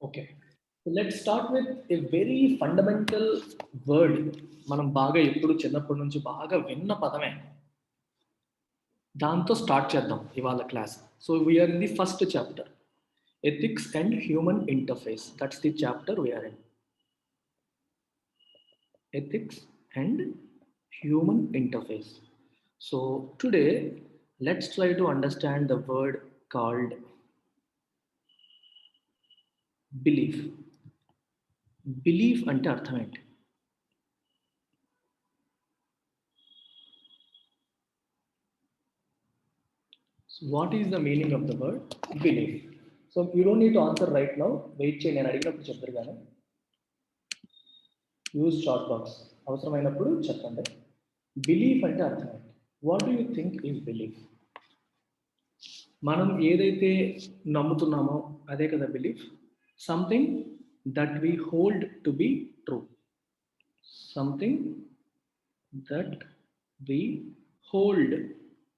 Okay. So let's start with a very fundamental word. మనం బాగా ఎప్పుడు చిన్నప్పటి నుంచి బాగా విన్న పదమే. దాంతో స్టార్ట్ చేద్దాం ఇవాళ class. So we're in the first chapter, ethics and human interface. That's the chapter we're in. Ethics and human interface. So today let's try to understand the word called belief. Belief అంటే అర్థం ఏంటి? So what is the meaning of the word belief? So you don't need to answer right now. Wait చేయండి, నేను అడిగినప్పుడు చెప్తారు కానీ. Use short box, అవసరమైనప్పుడు చెప్పండి. బిలీఫ్ అంటే అర్థం ఏంటి? What do you think is belief? మనం ఏదైతే నమ్ముతున్నామో అదే కదా belief. Something that we hold to be true. Something that we hold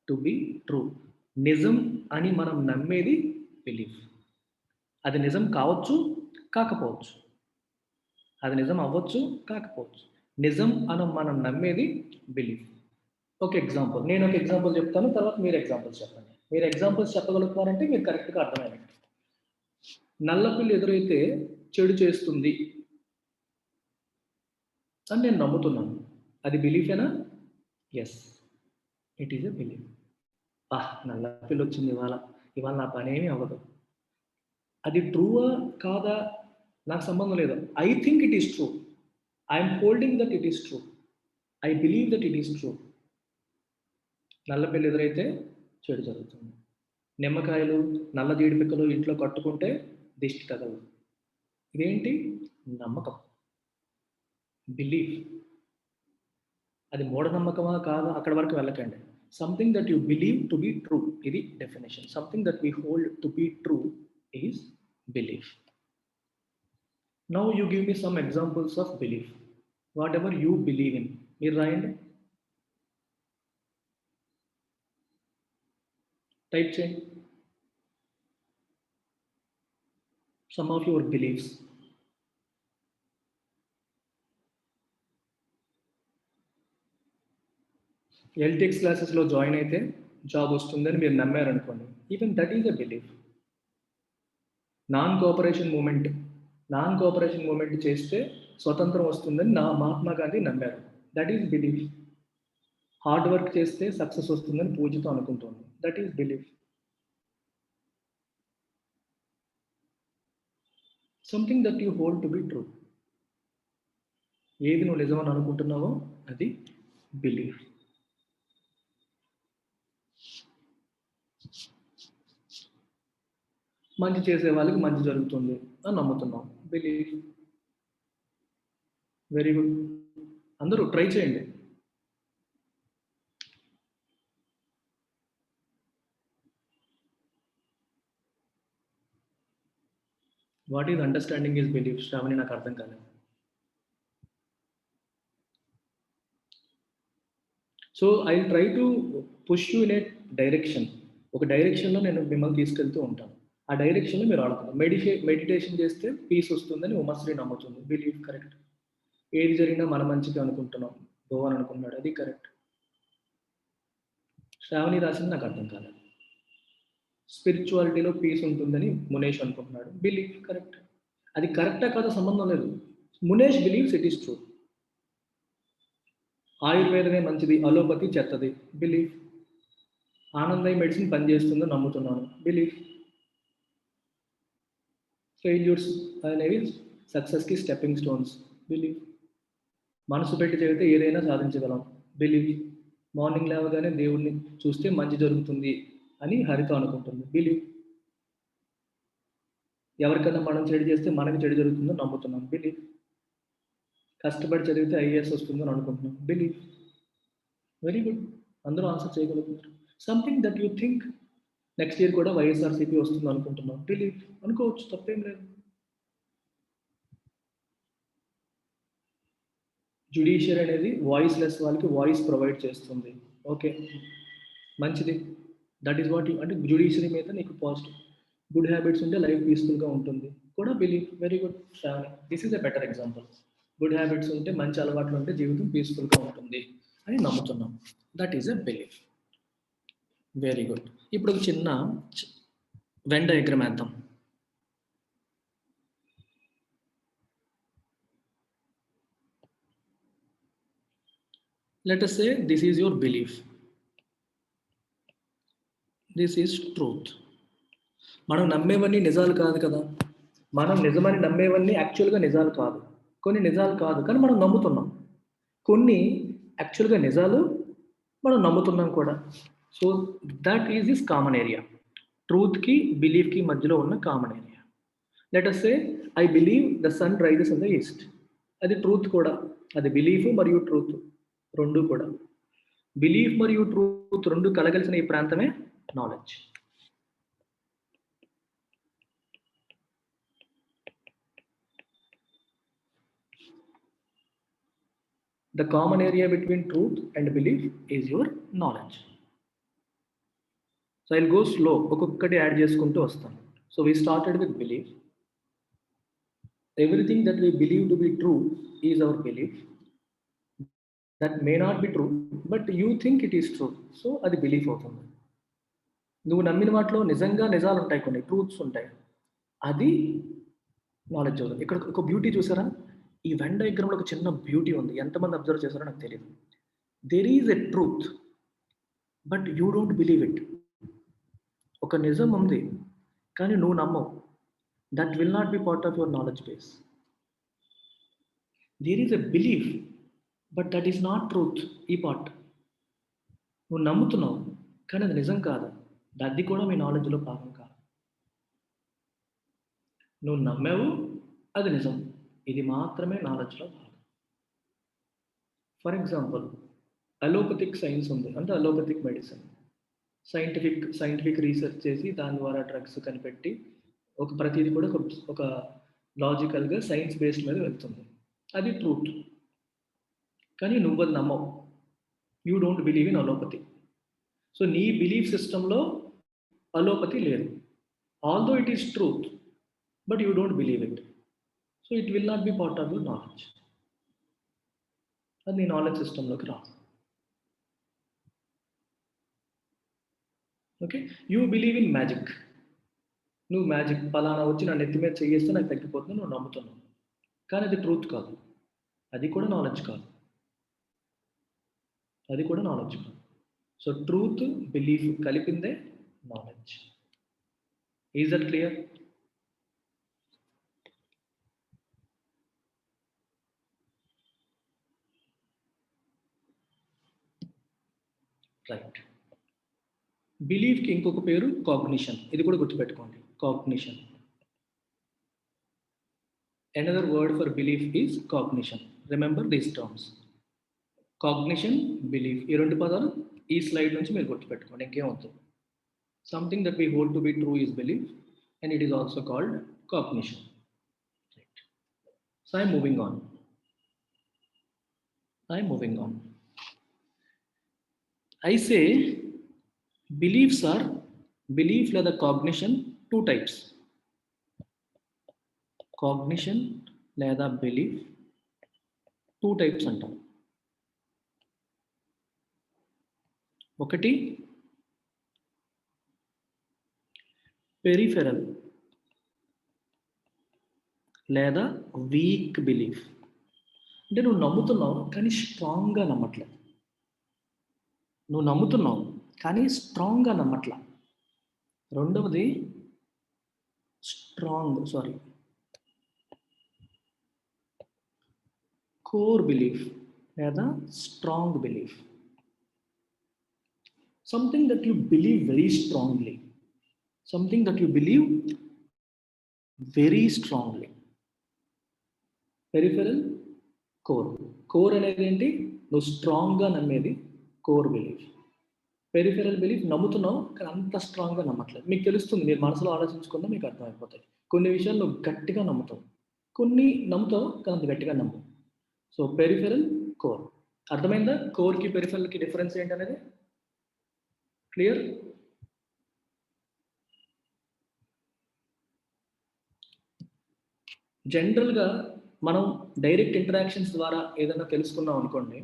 to be true. నిజం అని మనం నమ్మేది బిలీఫ్. అది నిజం కావచ్చు, కాకపోవచ్చు. అది నిజం అవ్వచ్చు, కాకపోవచ్చు. నిజం అని మనం నమ్మేది బిలీఫ్. ఒక ఎగ్జాంపుల్, నేను ఒక ఎగ్జాంపుల్ చెప్తాను, తర్వాత మీరు ఎగ్జాంపుల్స్ చెప్పండి. మీరు ఎగ్జాంపుల్స్ చెప్పగలుగుతారంటే మీరు కరెక్ట్గా అర్థమైనట్టు. నల్లపిల్లి ఎదురైతే చెడు చేస్తుంది అని నేను నమ్ముతున్నాను. అది బిలీఫేనా? Yes, it is a belief. నల్లపిల్లి వచ్చింది ఇవాళ నా పని ఏమీ అవ్వదు. అది ట్రూవా కాదా నాకు సంబంధం లేదు. I think it is true. I'm holding that it is true. I believe that it is true. నల్లపిల్లి ఎదురైతే చెడు జరుగుతుంది. నిమ్మకాయలు, నల్ల జీడిపిక్కలు ఇంట్లో కట్టుకుంటే దిష్టి తగలదు. ఇదేంటి? నమ్మకం, బిలీఫ్. అది మూఢనమ్మకమా కాదా అక్కడ వరకు వెళ్ళకండి. Something that you believe to be true, ఇది definition. Something that we hold to be true is belief. Now you give me some examples of belief. Whatever you believe in, మీరు రాయండి, టైప్ చేయండి. Some of your beliefs. ఎల్టిక్స్ క్లాసెస్లో join అయితే job వస్తుందని మీరు నమ్మారనుకోండి, even that is a belief. Non cooperation movement చేస్తే స్వతంత్రం వస్తుందని మహాత్మా గాంధీ నమ్మారు. That is belief. Hard work చేస్తే సక్సెస్ వస్తుందని పూజితో అనుకుంటుంది. That is belief. Something that you hold to be true. ఏది నువ్వు నిజమని అనుకుంటున్నావో అది బిలీఫ్. మంచి చేసే వాళ్ళకి మంచి జరుగుతుంది అని నమ్ముతున్నాం, బిలీఫ్. వెరీ గుడ్, అందరూ ట్రై చేయండి. What is understanding is belief? Shravani, నాకు అర్థం కాలేదు. So I try to push you in a direction. ఒక డైరెక్షన్లో నేను మిమ్మల్ని తీసుకెళ్తూ ఉంటాను. ఆ డైరెక్షన్లో మీరు ఆడుతున్నారు. మెడిటేషన్ చేస్తే పీస్ వస్తుందని ఉమాశ్రీ నమ్ముతుంది, బిలీఫ్. కరెక్ట్. ఏది జరిగినా మన మంచిగా అనుకుంటున్నాం, భగవాన్ అనుకున్నాడు, అది కరెక్ట్. శ్రావణి రాసింది నాకు అర్థం కాలేదు. స్పిరిచువాలిటీలో పీస్ ఉంటుందని మునేష్ అనుకుంటున్నాడు, బిలీఫ్. కరెక్ట్. అది కరెక్టా కాదా సంబంధం లేదు. Munesh believes it is true. ఆయుర్వేదమే మంచిది, అలోపతి చెత్తది, బిలీఫ్. ఆనందయ్య మెడిసిన్ పనిచేస్తుందని నమ్ముతున్నాను, బిలీఫ్. ఫెయిల్యూర్స్ అనేవి సక్సెస్కి స్టెప్పింగ్ స్టోన్స్, బిలీఫ్. మనసు పెట్టి చదివితే ఏదైనా సాధించగలం, బిలీఫ్. మార్నింగ్ లేవగానే దేవుడిని చూస్తే మంచి జరుగుతుంది అని హరిత అనుకుంటుంది, బిలీఫ్. ఎవరికైనా మనం చెడు చేస్తే మనకి చెడు జరుగుతుందని నమ్ముతున్నాం, బిలీఫ్. కష్టపడి చదివితే ఐఏఎస్ వస్తుందని అనుకుంటున్నాం, బిలీఫ్. వెరీ గుడ్, అందరూ ఆన్సర్ చేయగలుగుతున్నారు. Something that you think next year కూడా వైఎస్ఆర్సీపీ వస్తుంది అనుకుంటున్నాం, బిలీఫ్. అనుకోవచ్చు, తప్పేం లేదు. జ్యుడిషియరీ అనేది వాయిస్లెస్ వాళ్ళకి వాయిస్ ప్రొవైడ్ చేస్తుంది, ఓకే, మంచిది. దట్ ఈస్ వాట్ యూ, అంటే జ్యుడిషియరీ మీద నీకు పాజిటివ్. గుడ్ హ్యాబిట్స్ ఉంటే లైఫ్ పీస్ఫుల్గా ఉంటుంది కూడా belief. Very good Shravani, this is a better example. Good habits ఉంటే, మంచి అలవాట్లు ఉంటే జీవితం పీస్ఫుల్గా ఉంటుంది అని నమ్ముతున్నాం. That is a belief. Very good. ఇప్పుడు ఒక చిన్న వెన్ డయాగ్రామ్ వేద్దాం. Let us say this is your belief. This is truth. మనం నమ్మేవన్నీ నిజాలు కాదు కదా. మనం నిజమని నమ్మేవన్నీ యాక్చువల్గా నిజాలు కాదు. కొన్ని నిజాలు కాదు కానీ మనం నమ్ముతున్నాం. కొన్ని యాక్చువల్గా నిజాలు, మనం నమ్ముతున్నాం కూడా. So that is this common area. ట్రూత్కి బిలీఫ్కి మధ్యలో ఉన్న common area. Let us say I believe the sun rises in the east. అది ట్రూత్ కూడా. అది బిలీఫ్ మరియు ట్రూత్ రెండు కూడా. బిలీఫ్ మరియు ట్రూత్ రెండు కలగలిసిన ఈ ప్రాంతమే knowledge. The common area between truth and belief is your knowledge. So I'll go slow. ఒక్కొక్కటి యాడ్ చేసుకుంటూ వస్తాను. So we started with belief. Everything that we believe to be true is our belief. That may not be true, but you think it is true. So అది belief అవుతుంది. నువ్వు నమ్మిన వాటిలో నిజంగా నిజాలు ఉంటాయి, కొన్ని ట్రూత్స్ ఉంటాయి, అది నాలెడ్జ్ అవుతుంది. ఇక్కడ ఒక బ్యూటీ చూసారా? ఈ వెన్ డయాగ్రామ్లో ఒక చిన్న బ్యూటీ ఉంది. ఎంతమంది అబ్జర్వ్ చేశారో నాకు తెలియదు. There is a truth but you don't believe it. ఒక నిజం ఉంది కానీ నువ్వు నమ్మవు. That will not be part of your knowledge base. There is a belief but that is not truth. ఈ పార్ట్ నువ్వు నమ్ముతున్నావు కానీ అది నిజం కాదు. అది కూడా మీ నాలెడ్జ్లో భాగం కాదు. నువ్వు నమ్మావు, అది నిజం, ఇది మాత్రమే నాలెడ్జ్లో భాగం. ఫర్ ఎగ్జాంపుల్, అలోపతిక్ సైన్స్ ఉంది, అంటే అలోపతిక్ మెడిసిన్. సైంటిఫిక్ రీసెర్చ్ చేసి దాని ద్వారా డ్రగ్స్ కనిపెట్టి ఒక ప్రతిదీ కూడా ఒక లాజికల్గా సైన్స్ బేస్డ్ మీద వెళ్తుంది. అది ట్రూత్. కానీ నువ్వు అది నమ్మవు. You don't believe in allopathy. So నీ బిలీఫ్ సిస్టంలో అలోపతి లేదు. Although it is truth but you don't believe it. So it will not be part of your knowledge. అది నీ నాలెడ్జ్ సిస్టంలోకి రాదు. Okay, you believe in magic. నువ్వు magic పలానా వచ్చి నా నెత్తి మీద చేయేస్తే నాకు తగ్గిపోతుంది నువ్వు నమ్ముతున్నావు, కానీ అది ట్రూత్ కాదు. అది కూడా నాలెడ్జ్ కాదు. అది కూడా నాలెడ్జ్ కాదు. సో ట్రూత్, బిలీఫ్ కలిపిందే knowledge. Is that clear? Right. బిలీఫ్కి ఇంకొక పేరు కాగ్నిషన్. ఇది కూడా గుర్తుపెట్టుకోండి, cognition. Another word for belief is cognition. Remember these terms, cognition, belief. ఈ రెండు పదాలు ఈ స్లైడ్ నుంచి మీరు గుర్తుపెట్టుకోండి, ఇంకేమవుతుంది. Something that we hold to be true is belief and it is also called cognition. Right. So I'm moving on. I say beliefs are belief లేదా cognition, two types. Cognition లేదా belief two types అంటాం. ఒకటి peripheral లేదా week belief. అంటే నువ్వు నమ్ముతున్నావు కానీ స్ట్రాంగ్గా నమ్మట్లేదు. నువ్వు నమ్ముతున్నావు కానీ స్ట్రాంగ్గా నమ్మట్లా. రెండవది కోర్ బిలీఫ్ లేదా strong belief. Something that you believe very strongly. Something that you believe very strongly. Peripheral, core. Core అనేది ఏంటి? నువ్వు స్ట్రాంగ్గా నమ్మేది కోర్ బిలీఫ్. పెరిఫెరల్ బిలీఫ్ నమ్ముతున్నావు కానీ అంత స్ట్రాంగ్గా నమ్మట్లేదు. మీకు తెలుస్తుంది, మీరు మనసులో ఆలోచించుకున్నా మీకు అర్థమైపోతాయి. కొన్ని విషయాలు నువ్వు గట్టిగా నమ్ముతావు, కొన్ని నమ్ముతావు కానీ అంత గట్టిగా నమ్ము. So peripheral, core. అర్థమైందా? కోర్కి పెరిఫెరల్కి డిఫరెన్స్ ఏంటనేది క్లియర్? జనరల్గా మనం డైరెక్ట్ ఇంటరాక్షన్స్ ద్వారా ఏదైనా తెలుసుకున్నాం అనుకోండి,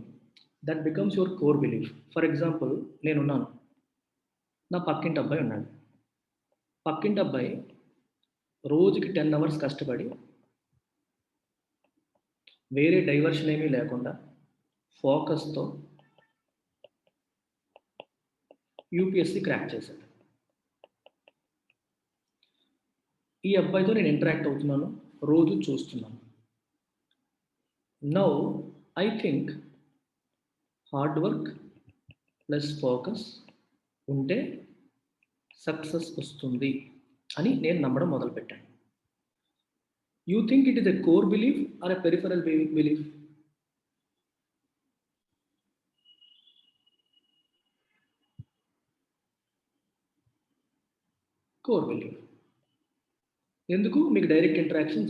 that becomes your core belief. For example, నేనున్నాను, నా పక్కింటి అబ్బాయి ఉన్నాడు. పక్కింటి అబ్బాయి రోజుకి 10 hours కష్టపడి వేరే డైవర్షన్ ఏమీ లేకుండా ఫోకస్తో యూపీఎస్సీ క్రాక్ చేశాడు. ఈ అబ్బాయితో నేను ఇంటరాక్ట్ అవుతున్నాను, రోజు చూస్తున్నాను. Now I think hard work plus focus ఉంటే సక్సెస్ వస్తుంది అని నేను నమ్మడం మొదలుపెట్టాను. You think it is a core belief or a peripheral belief? Core belief. ఎందుకు? మీకు డైరెక్ట్ ఇంటరాక్షన్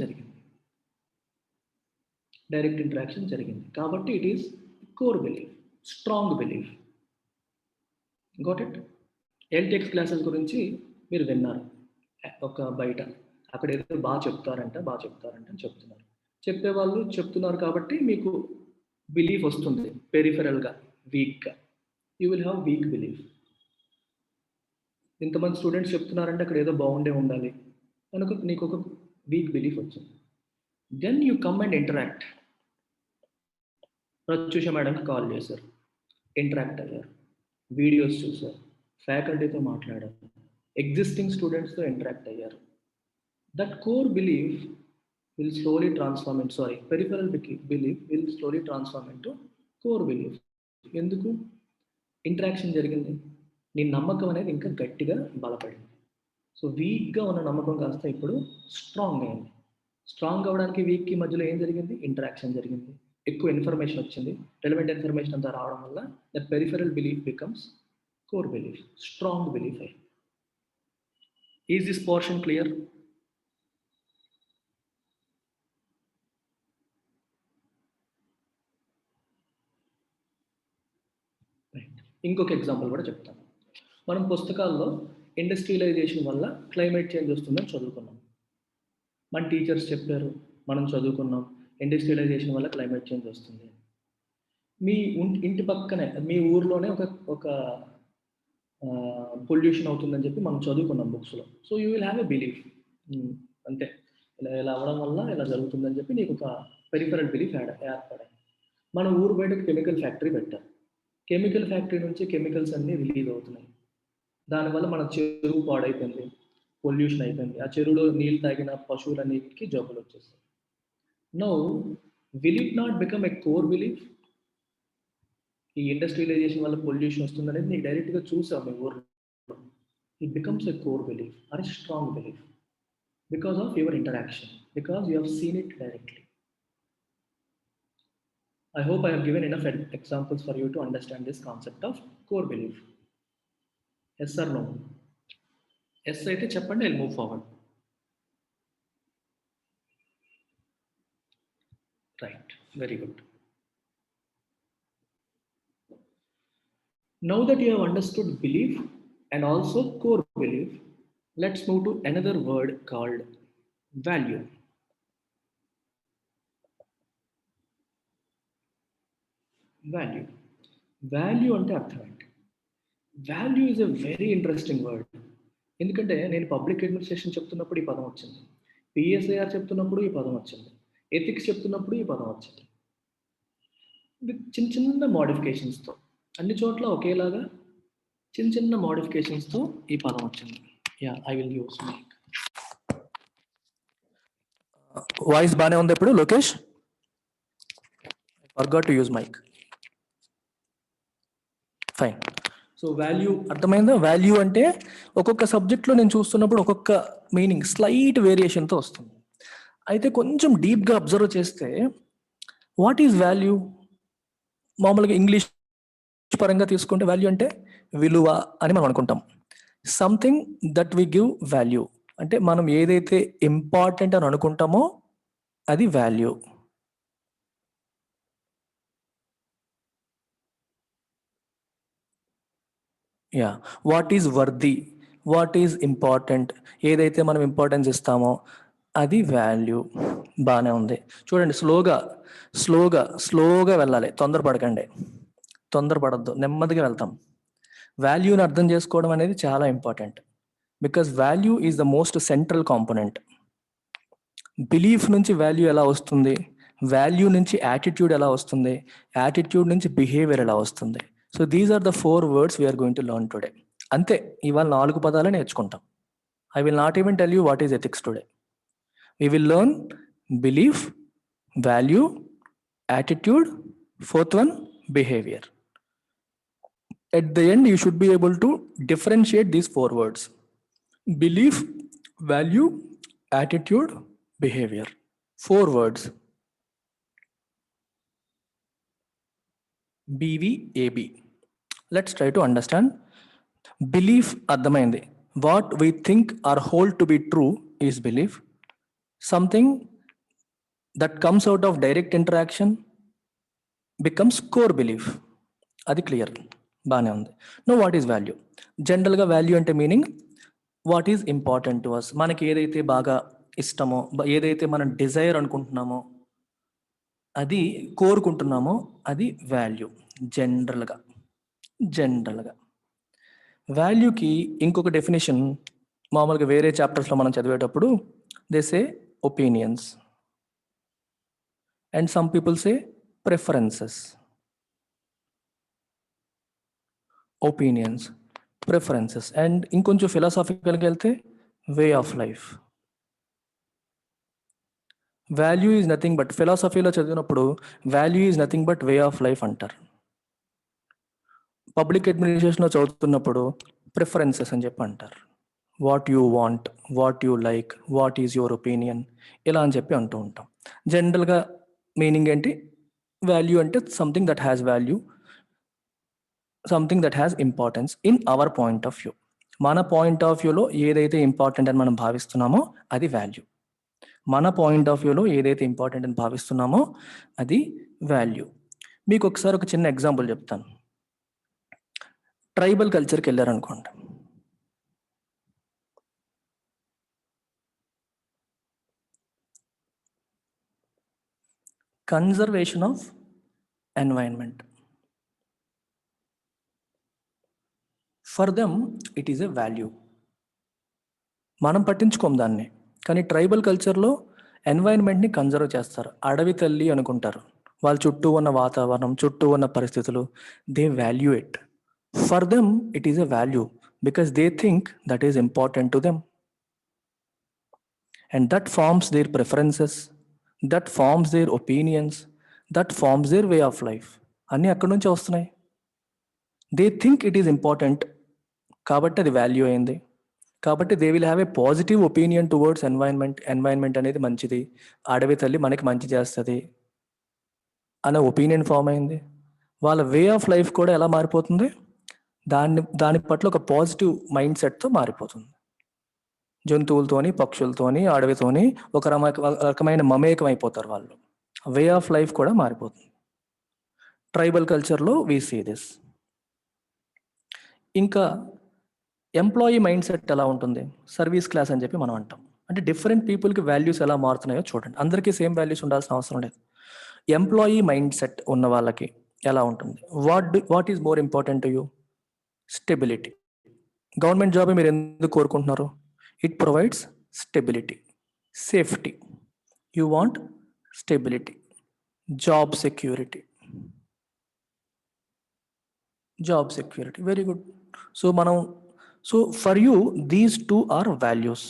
జరిగింది కాబట్టి it is core belief, strong belief. Got it? LTX classes గురించి మీరు విన్నారు. ఒక బయట అక్కడ ఏదో బాగా చెప్తారంట అని చెప్తున్నారు. చెప్పేవాళ్ళు చెప్తున్నారు కాబట్టి మీకు బిలీఫ్ వస్తుంది పెరిఫెరల్గా, వీక్గా. You will have weak belief. ఇంతమంది స్టూడెంట్స్ చెప్తున్నారంటే అక్కడ ఏదో బాగుండే ఉండాలి అనుకో, నీకు ఒక వీక్ బిలీఫ్ వచ్చింది. Then you come and interact. Pratyusha మేడంకి కాల్ చేశారు, ఇంటరాక్ట్ అయ్యారు, వీడియోస్ చూశారు, ఫ్యాకల్టీతో మాట్లాడారు, ఎగ్జిస్టింగ్ స్టూడెంట్స్తో ఇంటరాక్ట్ అయ్యారు. That core belief will slowly transform into, peripheral belief will slowly transform into core belief. ఎందుకు? ఇంటరాక్షన్ జరిగింది, నీ నమ్మకం అనేది ఇంకా గట్టిగా బలపడింది. సో వీక్గా ఉన్న నమ్మకం కాస్త ఇప్పుడు స్ట్రాంగ్ అయింది. స్ట్రాంగ్ అవ్వడానికి వీక్కి మధ్యలో ఏం జరిగింది? ఇంటరాక్షన్ జరిగింది, ఎక్కువ ఇన్ఫర్మేషన్ వచ్చింది. రెలవెంట్ ఇన్ఫర్మేషన్ అంతా రావడం వల్ల the peripheral belief becomes core belief, strong belief అయింది. Is this portion clear? ఇంకొక ఎగ్జాంపుల్ కూడా చెప్తాను. మనం పుస్తకాల్లో ఇండస్ట్రియలైజేషన్ వల్ల క్లైమేట్ చేంజ్ వస్తుందని చదువుకున్నాం. మన టీచర్స్ చెప్పారు, మనం చదువుకున్నాం, ఇండస్ట్రియలైజేషన్ వల్ల క్లైమేట్ చేంజ్ వస్తుంది. మీ ఇంటి పక్కనే, మీ ఊర్లోనే ఒక పొల్యూషన్ అవుతుందని చెప్పి మనం చదువుకున్నాం బుక్స్లో. So you will have a belief, అంతే, ఇలా అవ్వడం వల్ల ఇలా జరుగుతుందని చెప్పి నీకు ఒక పెరిఫెరల్ బిలీఫ్ ఏర్పడాయి. మన ఊరు బయట కెమికల్ ఫ్యాక్టరీ పెట్టారు. కెమికల్ ఫ్యాక్టరీ నుంచి కెమికల్స్ అన్నీ రిలీజ్ అవుతున్నాయి. దానివల్ల మన చెరువు పాడైపోయింది, పొల్యూషన్ అయిపోయింది. ఆ చెరువులో నీళ్ళు తాగిన పశువులన్నిటికీ జబ్బులు వచ్చేస్తాయి. Now will it not become a core belief? ఈ ఇండస్ట్రియలైజేషన్ వల్ల పొల్యూషన్ వస్తుంది అనేది నీకు డైరెక్ట్గా చూసావు మీ ఊర్లో. It becomes a core belief or a strong belief because of your interaction, because you have seen it directly. I hope I have given enough examples for you to understand this concept of core belief. Yes or no? Yes అయితే చెప్పండి, I'll move forward. Right, very good. Now that you have understood belief and also core belief, let's move to another word called value. Value అంటే అర్థం ఏంటి? Value is a very interesting word. ఎందుకంటే నేను public administration చెప్తున్నప్పుడు ఈ పదం వచ్చింది, PSIR చెప్తున్నప్పుడు ఈ పదం వచ్చింది, ఎథిక్స్ చెప్తున్నప్పుడు ఈ పదం వచ్చింది. విత్ చిన్న మోడిఫికేషన్స్తో, అన్ని చోట్ల ఒకేలాగా చిన్న మోడిఫికేషన్స్తో ఈ పదం వచ్చింది. Yeah, I will use mic. Voice బాగానే ఉంది ఇప్పుడు Lokesh? Forgot to use mic. Fine. So value అర్థమైందా? వాల్యూ అంటే ఒక్కొక్క సబ్జెక్ట్లో నేను చూస్తున్నప్పుడు ఒక్కొక్క మీనింగ్ స్లైట్ వేరియేషన్తో వస్తుంది. అయితే కొంచెం డీప్గా అబ్జర్వ్ చేస్తే వాట్ ఈజ్ వాల్యూ? మామూలుగా ఇంగ్లీష్ పరంగా తీసుకుంటే వాల్యూ అంటే విలువ అని మనం అనుకుంటాం. Something that we give value అంటే మనం ఏదైతే ఇంపార్టెంట్ అని అనుకుంటామో అది value. Yeah, what is worthy, what is important, ఏదైతే మనం ఇంపార్టెన్స్ ఇస్తామో అది వాల్యూ. బాగానే ఉంది. చూడండి, స్లోగా వెళ్ళాలి, తొందరపడద్దు, నెమ్మదిగా వెళ్తాం. వాల్యూని అర్థం చేసుకోవడం అనేది చాలా important, because value is the most central component. Belief నుంచి వాల్యూ ఎలా వస్తుంది, వాల్యూ నుంచి యాటిట్యూడ్ ఎలా వస్తుంది, యాటిట్యూడ్ నుంచి బిహేవియర్ ఎలా వస్తుంది. So these are the 4 words we're going to learn today. అంతే, ఇవాళ 4 పదాలే నేర్చుకుంటాం. I will not even tell you what is ethics today. We will learn belief, value, attitude, fourth one, behavior. At the end, you should be able to differentiate these 4 words: belief, value, attitude, behavior. 4 words. BVAB. Let's try to understand. Belief అర్థమైంది. What we think or hold to be true is belief. Something that comes out of direct interaction becomes core belief. అది clear, బాగానే ఉంది. No, what is value? జనరల్గా value అంటే meaning what is important to us. మనకి ఏదైతే బాగా ఇష్టమో, ఏదైతే మనం డిజైర్ అనుకుంటున్నామో, అది కోరుకుంటున్నామో, అది వాల్యూ. జనరల్గా వాల్యూకి ఇంకొక డెఫినేషన్ మామూలుగా వేరే చాప్టర్స్లో మనం చదివేటప్పుడు they say opinions, and some people say preferences. Opinions, preferences, and ఇంకొంచెం ఫిలాసాఫికల్గా వెళ్తే way of life. Value is nothing but, ఫిలాసఫీలో చదివినప్పుడు value is nothing but way of life అంటారు. పబ్లిక్ అడ్మినిస్ట్రేషన్లో చదువుతున్నప్పుడు ప్రిఫరెన్సెస్ అని చెప్పి అంటారు. What you want, what you like, what is your opinion, ఇలా అని చెప్పి అంటూ ఉంటాం. జనరల్గా మీనింగ్ ఏంటి? వాల్యూ అంటే something that has value, something that has importance in our point of view. మన పాయింట్ ఆఫ్ వ్యూలో ఏదైతే ఇంపార్టెంట్ అని మనం భావిస్తున్నామో అది వాల్యూ. మన పాయింట్ ఆఫ్ వ్యూలో ఏదైతే ఇంపార్టెంట్ అని భావిస్తున్నామో అది వాల్యూ. మీకు ఒకసారి ఒక చిన్న ఎగ్జాంపుల్ చెప్తాను. ట్రైబల్ కల్చర్కి వెళ్ళారనుకోండి, conservation of environment, for them it is a value. మనం పట్టించుకోం దాన్ని, కానీ ట్రైబల్ కల్చర్లో ఎన్వైరన్మెంట్ని కన్జర్వ్ చేస్తారు. అడవి తల్లి అనుకుంటారు. వాళ్ళ చుట్టూ ఉన్న వాతావరణం, చుట్టూ ఉన్న పరిస్థితులు, they value it. For them it is a value because they think that is important to them, and that forms their preferences, that forms their opinions, that forms their way of life. అన్నీ అక్కడి నుంచే వస్తున్నాయి. They think it is important కాబట్టి అది value అయింది. కాబట్టి they will have a positive opinion towards environment. Environment అనేది మంచిది, అడవి తల్లి మనకి మంచి చేస్తుంది అనే ఒపీనియన్ ఫామ్ అయింది. వాళ్ళ వే ఆఫ్ లైఫ్ కూడా ఎలా మారిపోతుంది? దాని పట్ల ఒక పాజిటివ్ మైండ్ సెట్తో మారిపోతుంది. జంతువులతోని, పక్షులతోని, అడవితోని ఒక రకమైన మమేకం అయిపోతారు వాళ్ళు. వే ఆఫ్ లైఫ్ కూడా మారిపోతుంది. ట్రైబల్ కల్చర్లో వీ సీ దిస్. ఇంకా ఎంప్లాయీ మైండ్ సెట్ ఎలా ఉంటుంది? సర్వీస్ క్లాస్ అని చెప్పి మనం అంటాం. అంటే డిఫరెంట్ పీపుల్కి వాల్యూస్ ఎలా మారుతున్నాయో చూడండి. అందరికీ సేమ్ వాల్యూస్ ఉండాల్సిన అవసరం లేదు. ఎంప్లాయీ మైండ్ సెట్ ఉన్న వాళ్ళకి ఎలా ఉంటుంది? What is more important to you? Stability. Government job మీరు ఎందుకు కోరుకుంటున్నారు? It provides stability, safety. You want stability, job security. Very good. So for you, these two are values.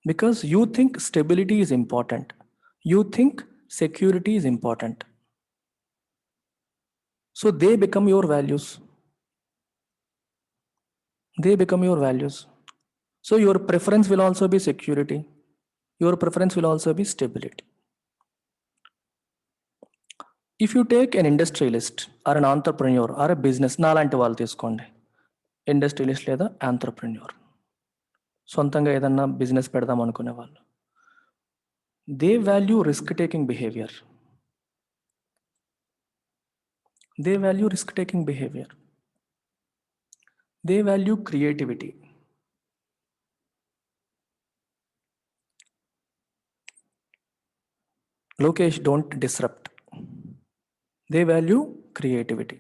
Because you think stability is important. You think security is important. So they become your values. So your preference will also be security. Your preference will also be stability. If you take an industrialist or an entrepreneur or a business, నాలాంటి వాళ్ళు తీసుకోండి, industrialist లేదా entrepreneur, సొంతంగా ఏదన్నా business పెడదాం అనుకునే వాళ్ళు, they value risk taking behaviour. They value risk-taking behavior. They value creativity. Lokesh, don't disrupt. They value creativity.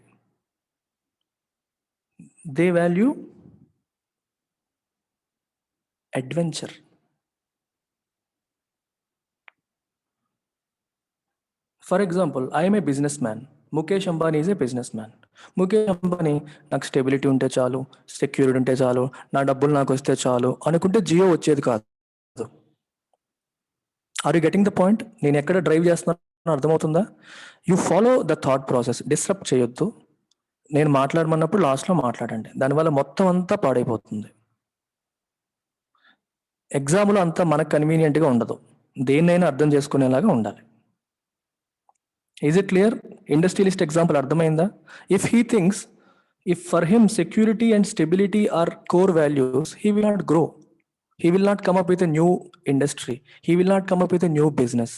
They value adventure. For example, I am a businessman. Mukesh Ambani is a businessman. Mukesh Ambani నాకు stability ఉంటే చాలు, security ఉంటే చాలు, నా డబ్బులు నాకు వస్తే చాలు అనుకుంటే జియో వచ్చేది కాదు. Are you getting the point? నేను ఎక్కడ డ్రైవ్ చేస్తున్నాను అర్థమవుతుందా? You follow the thought process. Disturb చేయొద్దు. నేను మాట్లాడమన్నప్పుడు లాస్ట్లో మాట్లాడండి. దానివల్ల మొత్తం అంతా పాడైపోతుంది. ఎగ్జామ్లో అంతా మనకు కన్వీనియంట్గా ఉండదు. దేన్నైనా అర్థం చేసుకునేలాగా ఉండాలి. Is it clear? Industrialist example అర్థమైందా? If he thinks, if for him security and stability are core values, he will not grow. He will not come up with a new industry. He will not come up with a new business.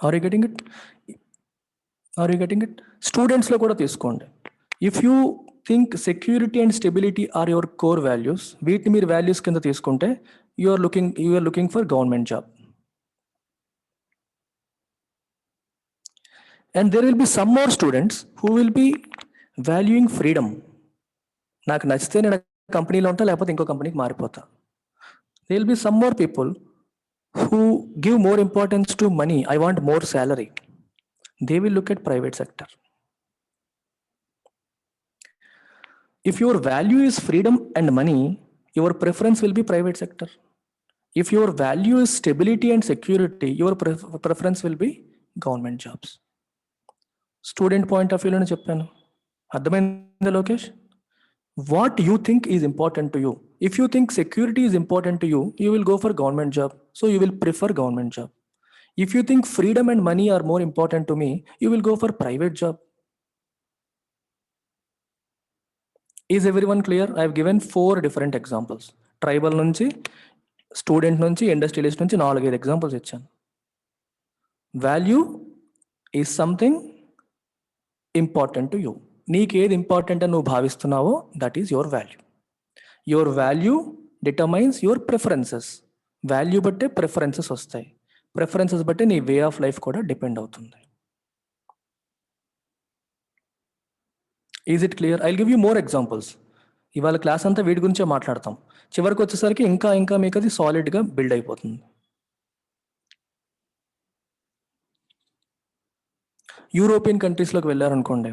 Are you getting it? Are you getting it? Students lo kuda teeskondi. If you think security and stability are your core values, వీటిని మీరు values కింద తీసుకుంటే you are looking for government job. And there will be some more students who will be valuing freedom. నాకు నచ్చితే నేను కంపెనీలో ఉంటా, లేకపోతే ఇంకో కంపెనీకి మారిపోతా. There will be some more people who give more importance to money. I want more salary. They will look at private sector. If your value is freedom and money, your preference will be private sector. If your value is stability and security, your preference will be government jobs. Student point of view lo cheppanu. Ardhamainda Lokesh? What you think is important to you. If you think security is important to you, you will go for government job. So you will prefer government job. If you think freedom and money are more important to me, you will go for private job. Is everyone clear? I have given 4 different examples. Tribal nunchi, student nunchi, industrialist nunchi 4-5 examples ichchanu. Value is something important to you. నీకు ఏది important అని నువ్వు భావిస్తున్నావో that is your value. Your value determines your preferences. Value బట్టే preferences వస్తాయి. Preferences బట్టే నీ way of life కూడా డిపెండ్ అవుతుంది. Is it clear? I give you more examples. ఇవాళ క్లాస్ అంతా వీటి గురించే మాట్లాడతాం. చివరికి వచ్చేసరికి ఇంకా మీకు అది సాలిడ్గా బిల్డ్ అయిపోతుంది. యూరోపియన్ కంట్రీస్లోకి వెళ్ళారనుకోండి,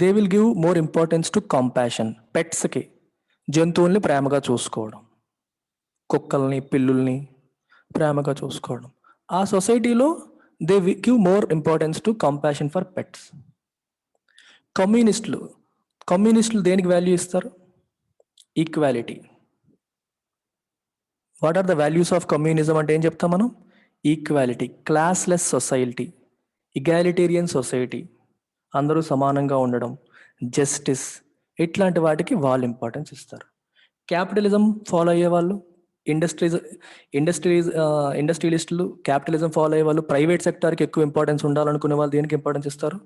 they will give more importance to compassion. పెట్స్కి, జంతువుల్ని ప్రేమగా చూసుకోవడం, కుక్కల్ని పిల్లుల్ని ప్రేమగా చూసుకోవడం. ఆ సొసైటీలో they give more importance to compassion for pets. కమ్యూనిస్టులు దేనికి వాల్యూ ఇస్తారు? Equality. What are the values of communism అంటే ఏం చెప్తాం మనం? Equality, classless society, egalitarian society, అందరూ సమానంగా ఉండడం, జస్టిస్, ఇట్లాంటి వాటికి వాళ్ళు ఇంపార్టెన్స్ ఇస్తారు. క్యాపిటలిజం ఫాలో అయ్యే వాళ్ళు, ఇండస్ట్రియలిస్టులు, క్యాపిటలిజం ఫాలో అయ్యే వాళ్ళు, ప్రైవేట్ సెక్టార్కి ఎక్కువ ఇంపార్టెన్స్ ఉండాలనుకునే వాళ్ళు దేనికి ఇంపార్టెన్స్ ఇస్తారు?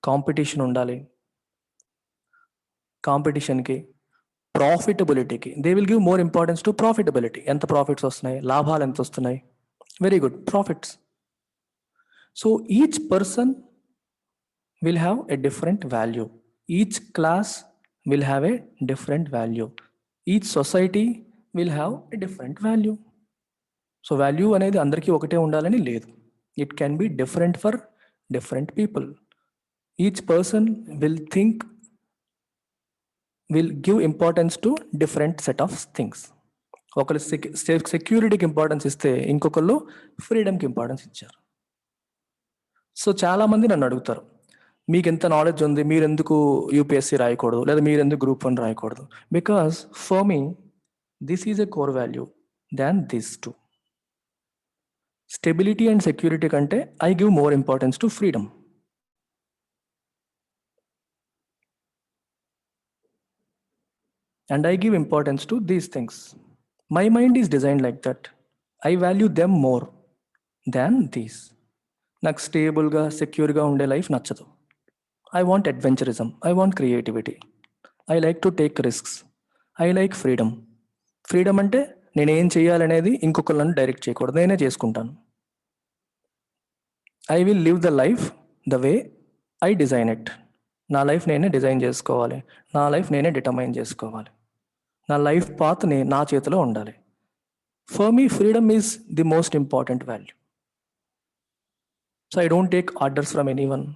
కాంపిటీషన్ ఉండాలి, కాంపిటీషన్కి, ప్రాఫిటబిలిటీకి. They will give more importance to profitability. ఎంత ప్రాఫిట్స్ వస్తున్నాయి, లాభాలు ఎంత వస్తున్నాయి, very good, profits. So each person will have a different value. Each class will have a different value. Each society will have a different value. So value అనేది అందరికీ ఒకటే ఉండాలని లేదు. It can be different for different people. Each person will give importance to different set of things. ఒకళ్ళు సెక్యూరిటీకి importance ఇస్తే ఇంకొకళ్ళు ఫ్రీడమ్కి importance ఇచ్చారు. So చాలామంది నన్ను అడుగుతారు, మీకు ఎంత నాలెడ్జ్ ఉంది, మీరు ఎందుకు యూపీఎస్సీ రాయకూడదు, లేదా మీరు ఎందుకు గ్రూప్ 1 రాయకూడదు? Because for me this is a core value than this two. Stability and security కంటే I give more importance to freedom. And I give importance to these things. My mind is designed like that. I value them more than these. నాకు స్టేబుల్గా, సెక్యూర్గా ఉండే life నచ్చదు. I want adventurism. I want creativity. I like to take risks. I like freedom. Freedom అంటే నేనేం చేయాలనేది ఇంకొకళ్ళని direct చేయకూడదు, నేనే చేసుకుంటాను. I will live the life the way I design it. నా లైఫ్ నేనే డిజైన్ చేసుకోవాలి, నా లైఫ్ నేనే డిటర్మైన్ చేసుకోవాలి, నా లైఫ్ పాత్ నా చేతిలో ఉండాలి. For me freedom is the most important value. So I don't take orders from anyone.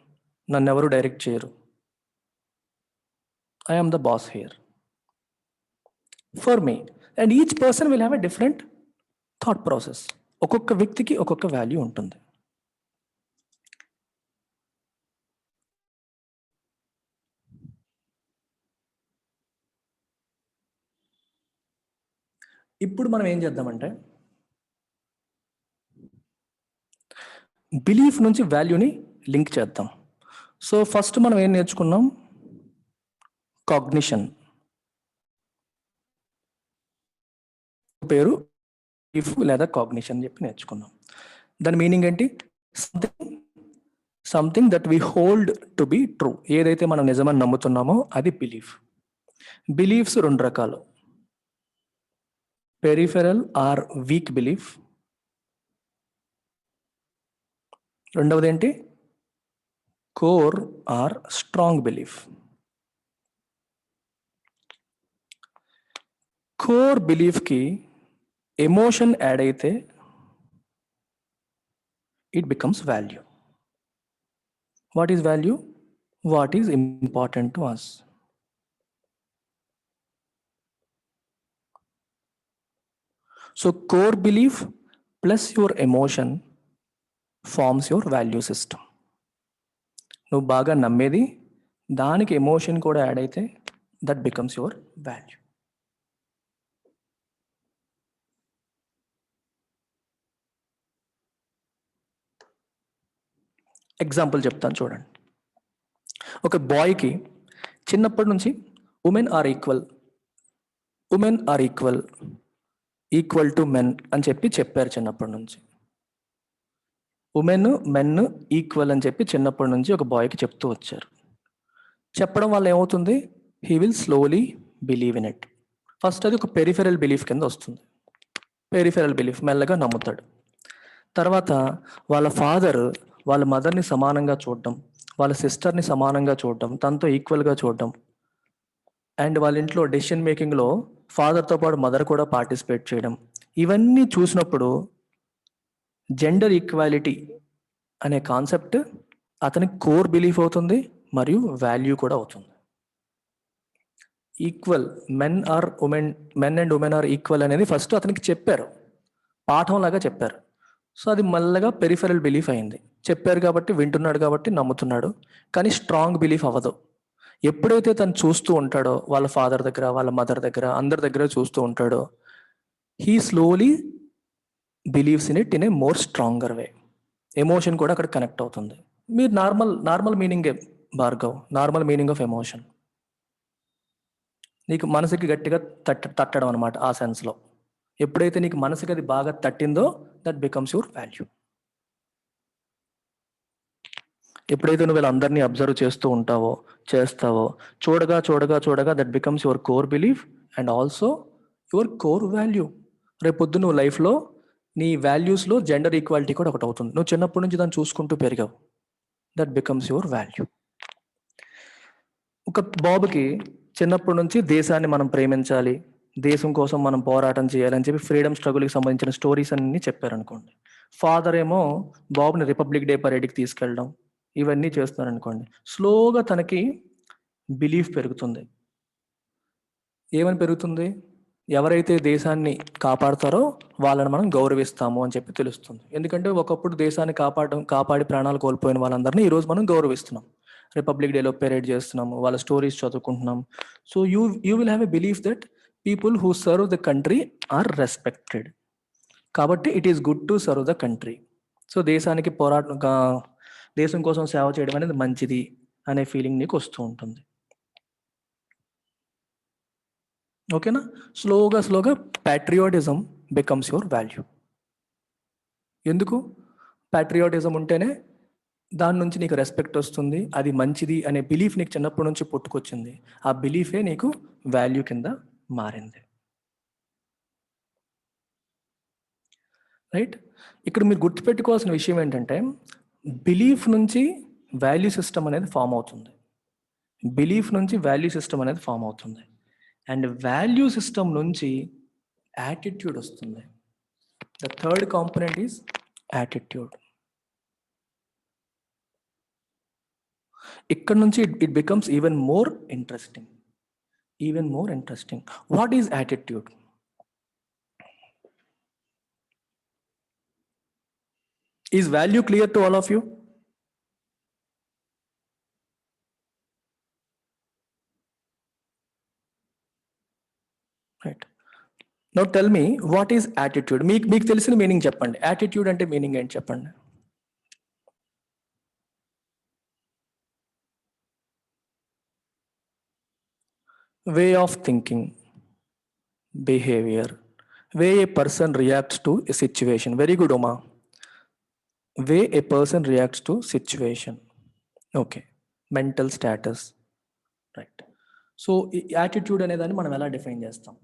నన్ను ఎవరు డైరెక్ట్ చేయరు. I am the boss here for me. And each person will have a different thought process. ఒక్కొక్క వ్యక్తికి ఒక్కొక్క value ఉంటుంది. ఇప్పుడు మనం ఏం చేద్దామంటే బిలీఫ్ నుంచి వాల్యూని లింక్ చేద్దాం. సో ఫస్ట్ మనం ఏం నేర్చుకున్నాం? కాగ్నిషన్. పేరు బిలీఫ్ లేదా కాగ్నిషన్ చెప్పి నేర్చుకున్నాం. దాని మీనింగ్ ఏంటి? Something that we hold to be true. ఏదైతే మనం నిజమని నమ్ముతున్నామో అది బిలీఫ్. బిలీఫ్స్ రెండు రకాలు: పెరిఫెరల్ ఆర్ వీక్ బిలీఫ్. రెండవది ఏంటి? Core or strong belief. Core బిలీఫ్కి ఎమోషన్ యాడ్ అయితే it becomes value. What is value? What is important to us. So core belief plus your emotion forms your value system. నువ్వు బాగా నమ్మేది, దానికి emotion కూడా add అయితే that becomes your value. Example చెప్తాను చూడండి. ఒక బాయ్కి చిన్నప్పటి నుంచి women are equal to men అని చెప్పారు చిన్నప్పటి నుంచి. ఉమెన్ మెన్ ఈక్వల్ అని చెప్పి చిన్నప్పటి నుంచి ఒక బాయ్కి చెప్తూ వచ్చారు. చెప్పడం వల్ల ఏమవుతుంది? He will slowly believe in it. First అది ఒక పెరిఫెరల్ బిలీఫ్ కింద వస్తుంది. పెరిఫెరల్ బిలీఫ్ మెల్లగా నమ్ముతాడు. తర్వాత వాళ్ళ ఫాదర్ వాళ్ళ మదర్ని సమానంగా చూడడం, వాళ్ళ సిస్టర్ని సమానంగా చూడడం, తనతో ఈక్వల్గా చూడడం, అండ్ వాళ్ళ ఇంట్లో డెసిషన్ మేకింగ్లో ఫాదర్తో పాటు మదర్ కూడా పార్టిసిపేట్ చేయడం, ఇవన్నీ చూసినప్పుడు జెండర్ ఈక్వాలిటీ అనే కాన్సెప్ట్ అతనికి కోర్ బిలీఫ్ అవుతుంది మరియు వాల్యూ కూడా అవుతుంది. Equal men and women are equal అనేది ఫస్ట్ అతనికి చెప్పారు, పాఠంలాగా చెప్పారు. సో అది మెల్లగా పెరిఫెరల్ బిలీఫ్ అయింది. చెప్పారు కాబట్టి వింటున్నాడు, కాబట్టి నమ్ముతున్నాడు, కానీ స్ట్రాంగ్ బిలీఫ్ అవ్వదు. ఎప్పుడైతే తను చూస్తూ ఉంటాడో వాళ్ళ ఫాదర్ దగ్గర, వాళ్ళ మదర్ దగ్గర, అందరి దగ్గర చూస్తూ ఉంటాడో, he slowly believes in it in a more stronger way. Emotion కూడా అక్కడ కనెక్ట్ అవుతుంది. మీరు నార్మల్ మీనింగే Bhargav, normal meaning of emotion. నీకు మనసుకి గట్టిగా తట్టడం అనమాట ఆ సెన్స్లో. ఎప్పుడైతే నీకు మనసుకి అది బాగా తట్టిందో దట్ బికమ్స్ యువర్ వాల్యూ. ఎప్పుడైతే నువ్వు వీళ్ళందరినీ అబ్జర్వ్ చేస్తూ ఉంటావో, చేస్తావో, చూడగా that becomes your core belief and also your core value. రేపొద్దు నువ్వు లైఫ్లో నీ వాల్యూస్లో జెండర్ ఈక్వాలిటీ కూడా ఒకటి అవుతుంది. నువ్వు చిన్నప్పటి నుంచి దాన్ని చూసుకుంటూ పెరిగావు, దట్ బికమ్స్ యువర్ వాల్యూ. ఒక బాబుకి చిన్నప్పటి నుంచి దేశాన్ని మనం ప్రేమించాలి, దేశం కోసం మనం పోరాటం చేయాలని చెప్పి ఫ్రీడమ్ స్ట్రగుల్కి సంబంధించిన స్టోరీస్ అన్ని చెప్పారనుకోండి. ఫాదర్ ఏమో బాబుని రిపబ్లిక్ డే పరేడ్కి తీసుకెళ్ళడం, ఇవన్నీ చేస్తున్నారనుకోండి. స్లోగా తనకి బిలీఫ్ పెరుగుతుంది. ఏమని పెరుగుతుంది? ఎవరైతే దేశాన్ని కాపాడతారో వాళ్ళని మనం గౌరవిస్తాము అని చెప్పి తెలుస్తుంది. ఎందుకంటే ఒకప్పుడు దేశాన్ని కాపాడి ప్రాణాలు కోల్పోయిన వాళ్ళందరినీ ఈరోజు మనం గౌరవిస్తున్నాం. రిపబ్లిక్ డేలో పెరేడ్ చేస్తున్నాము, వాళ్ళ స్టోరీస్ చదువుకుంటున్నాం. So you will have a belief that people who serve the country are respected. కాబట్టి it is good to serve the country. So దేశానికి దేశం కోసం సేవ చేయడం అనేది మంచిది అనే ఫీలింగ్ నీకు వస్తూ ఉంటుంది. ఓకేనా? స్లోగా ప్యాట్రియాటిజం బికమ్స్ యువర్ వాల్యూ. ఎందుకు? ప్యాట్రియాటిజం ఉంటేనే దాని నుంచి నీకు రెస్పెక్ట్ వస్తుంది, అది మంచిది అనే బిలీఫ్ నీకు చిన్నప్పటి నుంచి పుట్టుకొచ్చింది. ఆ బిలీఫే నీకు వాల్యూ కింద మారింది. రైట్. ఇక్కడ మీరు గుర్తుపెట్టుకోవాల్సిన విషయం ఏంటంటే బిలీఫ్ నుంచి వాల్యూ సిస్టమ్ అనేది ఫామ్ అవుతుంది. బిలీఫ్ నుంచి వాల్యూ సిస్టమ్ అనేది ఫామ్ అవుతుంది. అండ్ వాల్యూ సిస్టమ్ నుంచి యాటిట్యూడ్ వస్తుంది. The third component is attitude. ఇక్కడ నుంచి it becomes even more interesting. Even more interesting. What is attitude? Is value clear to all of you? Right. Now tell me, what is attitude? మీకు తెలిసిన meaning చెప్పండి. Attitude అంటే meaning ఏంటి చెప్పండి. Way of thinking, behavior, way a person reacts to a situation. Very good, Uma. Way a person reacts to situation. Okay. Mental status. Right. So attitude అనే దాన్ని మనం ఎలా డిఫైన్ చేస్తాం?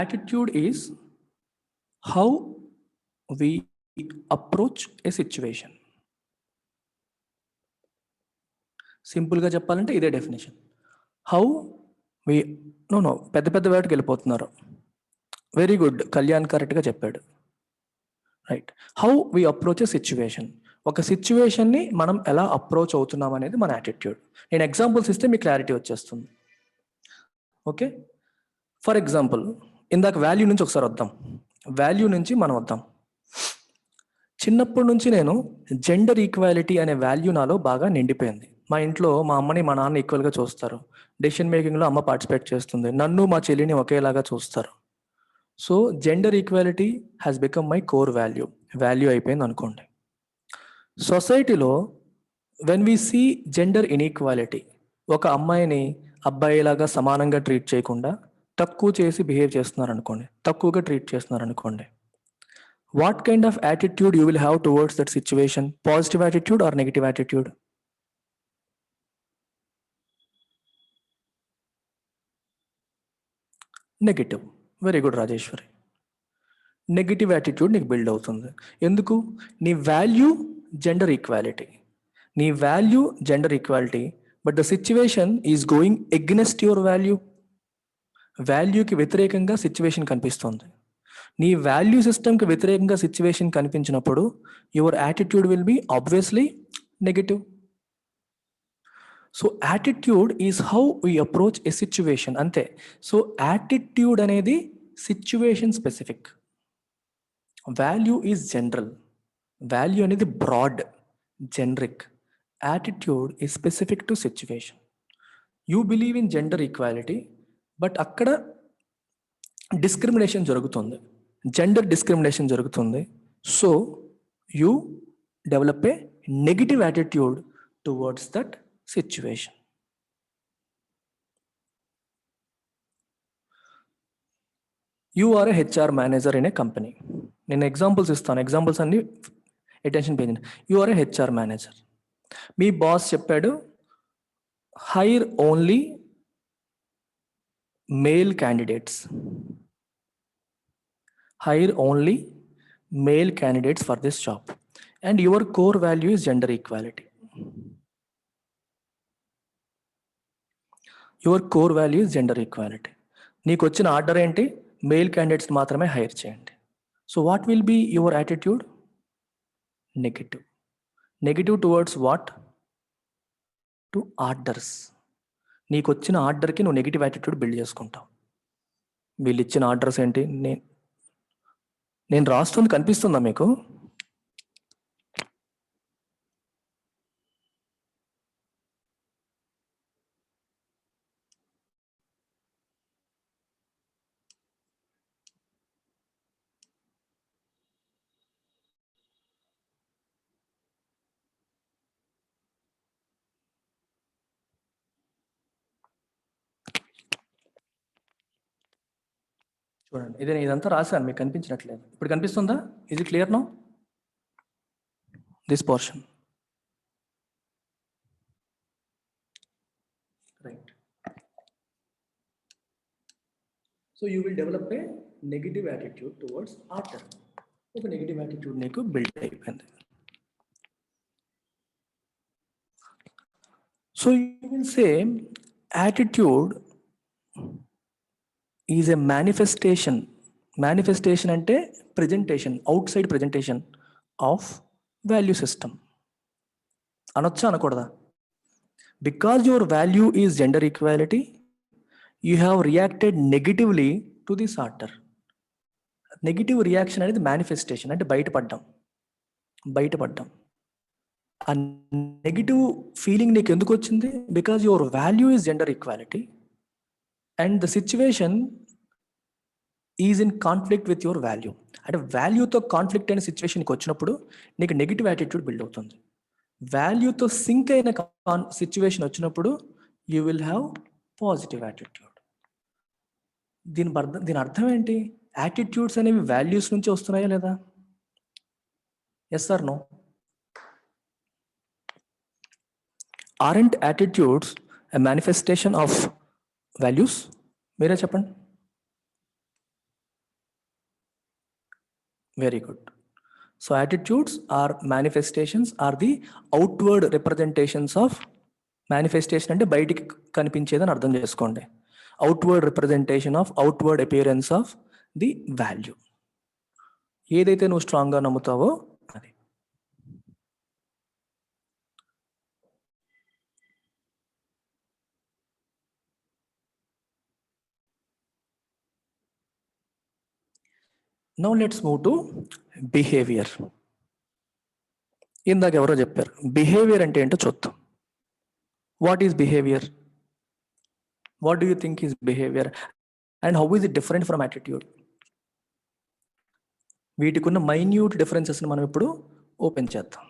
Attitude is how we approach a situation. సింపుల్గా చెప్పాలంటే ఇదే definition. How we know పెద్ద వాటికి వెళ్ళిపోతున్నారు. వెరీ గుడ్, కళ్యాణ్ కరెక్ట్గా చెప్పాడు. Right. How we approach a situation. ఒక సిచ్యువేషన్ని మనం ఎలా అప్రోచ్ అవుతున్నాం అనేది మన యాటిట్యూడ్. నేను ఎగ్జాంపుల్స్ ఇస్తే మీకు క్లారిటీ వచ్చేస్తుంది. ఓకే. ఫర్ ఎగ్జాంపుల్, ఇందాక వాల్యూ నుంచి ఒకసారి వద్దాం. వాల్యూ నుంచి మనం వద్దాం. చిన్నప్పటి నుంచి నేను జెండర్ ఈక్వాలిటీ అనే వాల్యూ నాలో బాగా నిండిపోయింది. మా ఇంట్లో మా అమ్మని మా నాన్న ఈక్వల్గా చూస్తారు. డెసిషన్ మేకింగ్లో అమ్మ పార్టిసిపేట్ చేస్తుంది. నన్ను మా చెల్లిని ఒకేలాగా చూస్తారు. So gender equality has become my core value అయిపోయింది అనుకోండి. సొసైటీలో when we see gender inequality, ఒక అమ్మాయిని అబ్బాయిలాగా సమానంగా ట్రీట్ చేయకుండా తక్కువ చేసి బిహేవ్ చేస్తున్నారు అనుకోండి, తక్కువగా ట్రీట్ చేస్తున్నారు అనుకోండి, what kind of attitude you will have towards that situation? Positive attitude or negative attitude? Negative. Very good, Rajeshwari. Negative attitude నీకు బిల్డ్ అవుతుంది. ఎందుకు? నీ వాల్యూ జెండర్ ఈక్వాలిటీ. నీ value gender equality, but the situation is going against your value. వాల్యూకి వ్యతిరేకంగా situation కనిపిస్తుంది. నీ value సిస్టమ్కి వ్యతిరేకంగా సిచ్యువేషన్ కనిపించినప్పుడు your attitude will be obviously negative. So attitude is how we approach a situation, అంతే. So attitude అనేది situation specific. Value is general. Value అనేది broad, generic. Attitude is specific to situation. You believe in gender equality, but అక్కడ discrimination జరుగుతుంది, gender discrimination జరుగుతుంది. So you develop a negative attitude towards that situation. You are a HR manager in a company. నేను examples ఇస్తాను, examples అన్ని attention page. You are a HR manager. మీ boss చెప్పాడు, hire only male candidates. Hire only male candidates for this job, and your core value is gender equality. Your core value is gender equality. నీకు వచ్చిన order ఏంటి? Male candidates మాత్రమే hire చేయండి. So what will be your attitude? Negative. Negative towards what? To orders. నీకు వచ్చిన ఆర్డర్కి నువ్వు negative attitude build చేసుకుంటావు. వీళ్ళు ఇచ్చిన ఆర్డర్స్ ఏంటి? నేను రాస్తుంది కనిపిస్తుందా మీకు? చూడండి, ఇదంతా రాశాను, మీకు కనిపించినట్లేదు. ఇప్పుడు కనిపిస్తుందా? ఇది clear now? This portion. Right. So you will develop a negative attitude towards order. ఒక నెగిటివ్ యాటిట్యూడ్ నీకు బిల్డ్ అయిపోయింది. So you will say attitude is a manifestation. Manifestation అంటే presentation, outside presentation of value system. అనొచ్చా అనకూడదా? Because your value is gender equality, you have reacted negatively to this order. Negative reaction అనేది manifestation, అంటే బయటపడ్డాం. ఆ negative feeling నీకు ఎందుకు వచ్చింది? Because your value is gender equality and the situation is in conflict with your value. అంటే వాల్యూతో conflict అయిన సిచ్యువేషన్కి వచ్చినప్పుడు నీకు నెగిటివ్ యాటిట్యూడ్ బిల్డ్ అవుతుంది. వాల్యూతో సింక్ అయిన సిచ్యువేషన్ వచ్చినప్పుడు you will have positive attitude. దీని అర్థం ఏంటి? యాటిట్యూడ్స్ అనేవి వాల్యూస్ నుంచి వస్తున్నాయా లేదా? Yes or no? Aren't attitudes a manifestation of values? మీరే చెప్పండి. Very good. సో attitudes are manifestations, are the outward representations of manifestation. అంటే బయటికి కనిపించేదని అర్థం చేసుకోండి. Outward representation of outward appearance of the value. ఏదైతే నువ్వు స్ట్రాంగ్గా నమ్ముతావో అది. Now let's move to behaviour. ఇందాక ఎవరో చెప్పారు బిహేవియర్ అంటే ఏంటో చూద్దాం. What is behaviour? What do you think is behaviour and how is it different from attitude? వీటికి ఉన్న మైన్యూట్ డిఫరెన్సెస్ని మనం ఇప్పుడు ఓపెన్ చేద్దాం.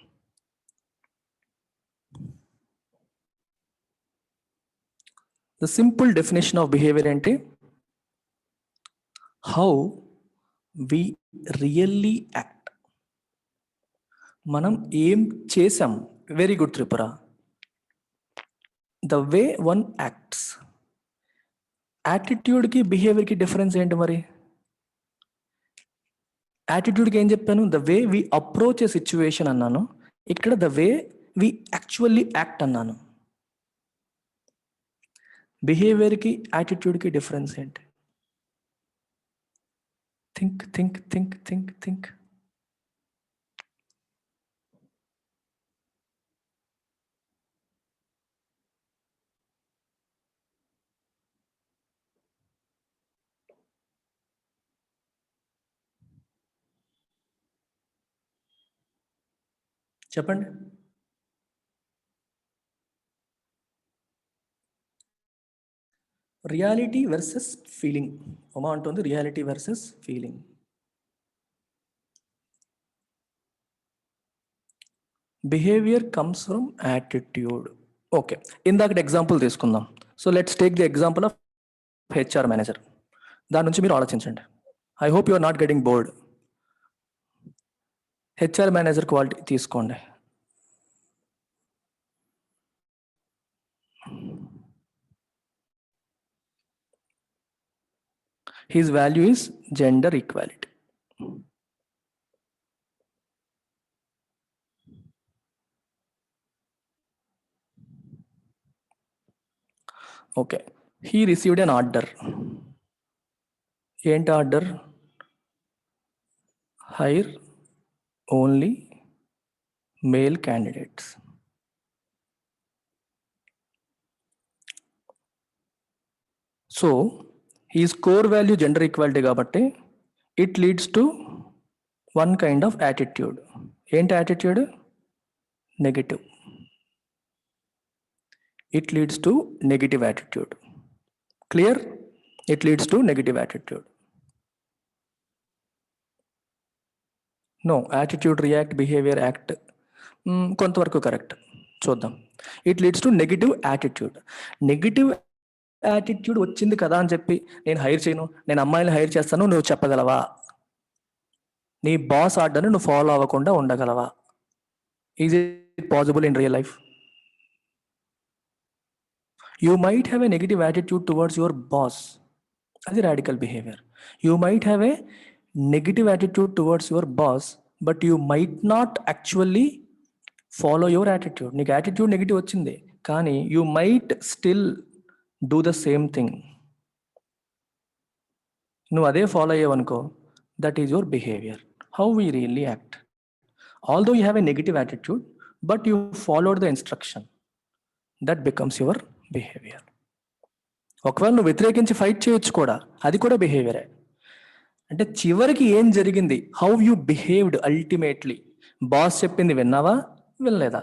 The simple definition of behaviour ఏంటి? How we really act. మనం ఏం చేసాం. Very good Tripura. The way one acts. యాటిట్యూడ్కి బిహేవియర్కి డిఫరెన్స్ ఏంటి మరి? యాటిట్యూడ్కి ఏం చెప్పాను? The way we approach a situation అన్నాను. ఇక్కడ the way we actually act అన్నాను. బిహేవియర్కి యాటిట్యూడ్కి డిఫరెన్స్ ఏంటి? Think think think think think. చెప్పండి. Reality versus feeling. ఉమా అంటుంది reality versus feeling. Behaviour comes from attitude. Okay, ఇందాకటి ఎగ్జాంపుల్ తీసుకుందాం. So let's take the example of HR manager. దాని నుంచి మీరు ఆలోచించండి. I hope you are not getting board. HR manager quality తీసుకోండి. His value is gender equality. Okay, he received an order. ఏంటి order? Hire only male candidates. So his core value gender equality కాబట్టి it leads to one kind of attitude. ఏంటి attitude? Negative. It leads to negative attitude. Clear? It leads to negative attitude. No, attitude, react, behavior, act. కొంతవరకు correct. చూద్దాం. It leads to negative attitude. Negative attitude వచ్చింది కదా అని చెప్పి నేను hire చేయను, నేను అమ్మాయిని హైర్ చేస్తాను నువ్వు చెప్పగలవా? నీ బాస్ ఆర్డర్ని నువ్వు ఫాలో అవ్వకుండా ఉండగలవా? Is it possible in real life? You might have a negative attitude towards your boss. That's a radical behavior. You might have a negative attitude towards your boss, but you might not actually follow your attitude. నీకు attitude negative వచ్చింది, కానీ you might still do the same thing. నువ్వు అదే follow అయ్యావనుకో, that is your behaviour, how we really act. Although you have a negative attitude, but you followed the instruction, that becomes your behaviour. ఒకవేళ నువ్వు వ్యతిరేకించి fight చేయొచ్చు కూడా, అది కూడా బిహేవియరే. అంటే చివరికి ఏం జరిగింది, how you behaved ultimately. Boss చెప్పింది విన్నావా, వినలేదా?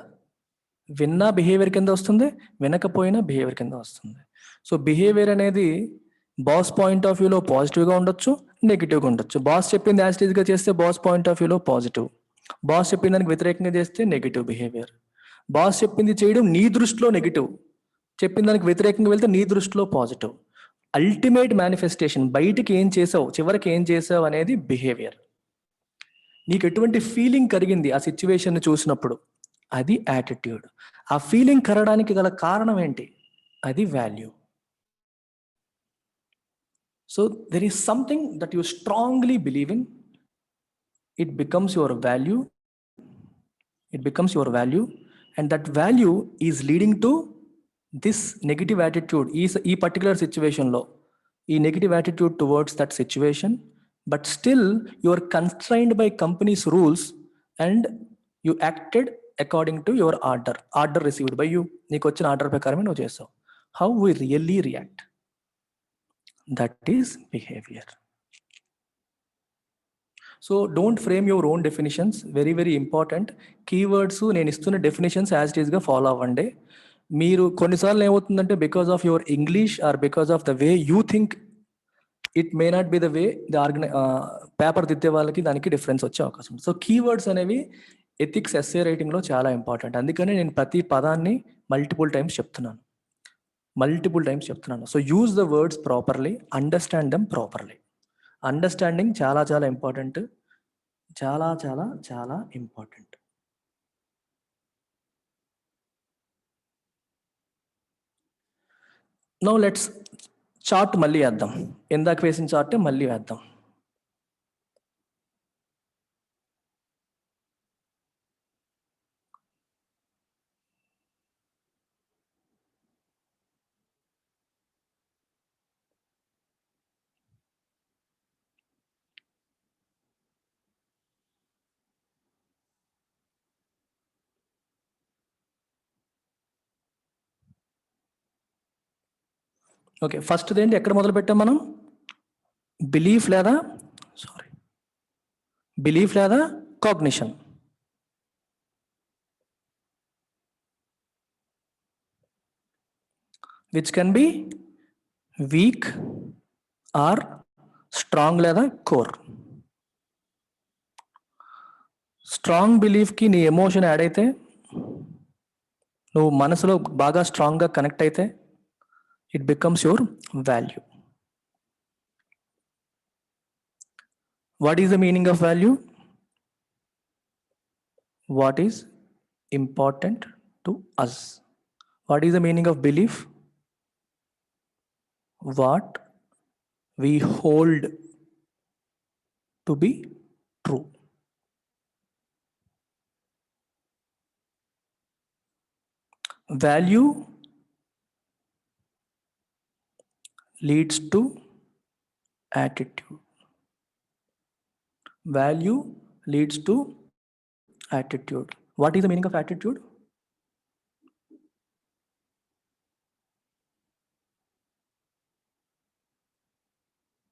విన్నా బిహేవియర్ కింద వస్తుంది, వినకపోయినా బిహేవియర్ కింద వస్తుంది. సో బిహేవియర్ అనేది బాస్ పాయింట్ ఆఫ్ వ్యూలో పాజిటివ్గా ఉండొచ్చు, నెగిటివ్గా ఉండొచ్చు. బాస్ చెప్పింది యాజ్ ఇట్ ఈస్గా చేస్తే బాస్ పాయింట్ ఆఫ్ వ్యూలో పాజిటివ్, బాస్ చెప్పిన దానికి వ్యతిరేకంగా చేస్తే నెగిటివ్ బిహేవియర్. బాస్ చెప్పింది చేయడం నీ దృష్టిలో నెగిటివ్, చెప్పిన దానికి వ్యతిరేకంగా వెళ్తే నీ దృష్టిలో పాజిటివ్. అల్టిమేట్ మేనిఫెస్టేషన్, బయటికి ఏం చేసావు, చివరికి ఏం చేసావు అనేది బిహేవియర్. నీకు ఎటువంటి ఫీలింగ్ కలిగింది ఆ సిచ్యువేషన్ చూసినప్పుడు, అది యాటిట్యూడ్. ఆ ఫీలింగ్ కలగడానికి గల కారణం ఏంటి, అది value. So there is something that you strongly believe in, it becomes your value, and that value is leading to this negative attitude. ఈ పర్టికులర్ సిచ్యువేషన్లో ఈ negative attitude towards that situation, but still you are constrained by companies rules and you acted according to your order received by you. నీకు వచ్చిన order ప్రకారమే నువ్వు చేస్తావు. How we really react, that is behaviour. So don't frame your own definitions, very very important. Keywords నేను ఇస్తున్న definitions as it ఈస్గా follow అవ్వండి. మీరు కొన్నిసార్లు ఏమవుతుందంటే, because of your English or because of the way you think, it may not be the way the paper దిద్దే వాళ్ళకి దానికి డిఫరెన్స్ వచ్చే అవకాశం ఉంది. సో కీవర్డ్స్ అనేవి ఎథిక్స్ ఎస్సే రైటింగ్లో చాలా ఇంపార్టెంట్. అందుకనే నేను ప్రతి పదాన్ని మల్టిపుల్ టైమ్స్ చెప్తున్నాను. So use the words properly, understand them properly. Understanding చాలా చాలా ఇంపార్టెంట్, చాలా చాలా చాలా ఇంపార్టెంట్. నౌ లెట్స్ చార్ట్ మళ్ళీ వేద్దాం, ఇందాక వేసిన చార్ట్ మళ్ళీ వేద్దాం. ఓకే, ఫస్ట్ ఏంటి, ఎక్కడ మొదలు పెట్టాం మనం? బిలీఫ్ లేదా cognition. Which can be week or strong లేదా కోర్. స్ట్రాంగ్ బిలీఫ్కి నీ ఎమోషన్ యాడ్ అయితే, నువ్వు మనసులో బాగా స్ట్రాంగ్గా కనెక్ట్ అయితే, it becomes your value. What is the meaning of value? What is important to us. What is the meaning of belief? What we hold to be true. Value leads to attitude. Value leads to attitude. What is the meaning of attitude?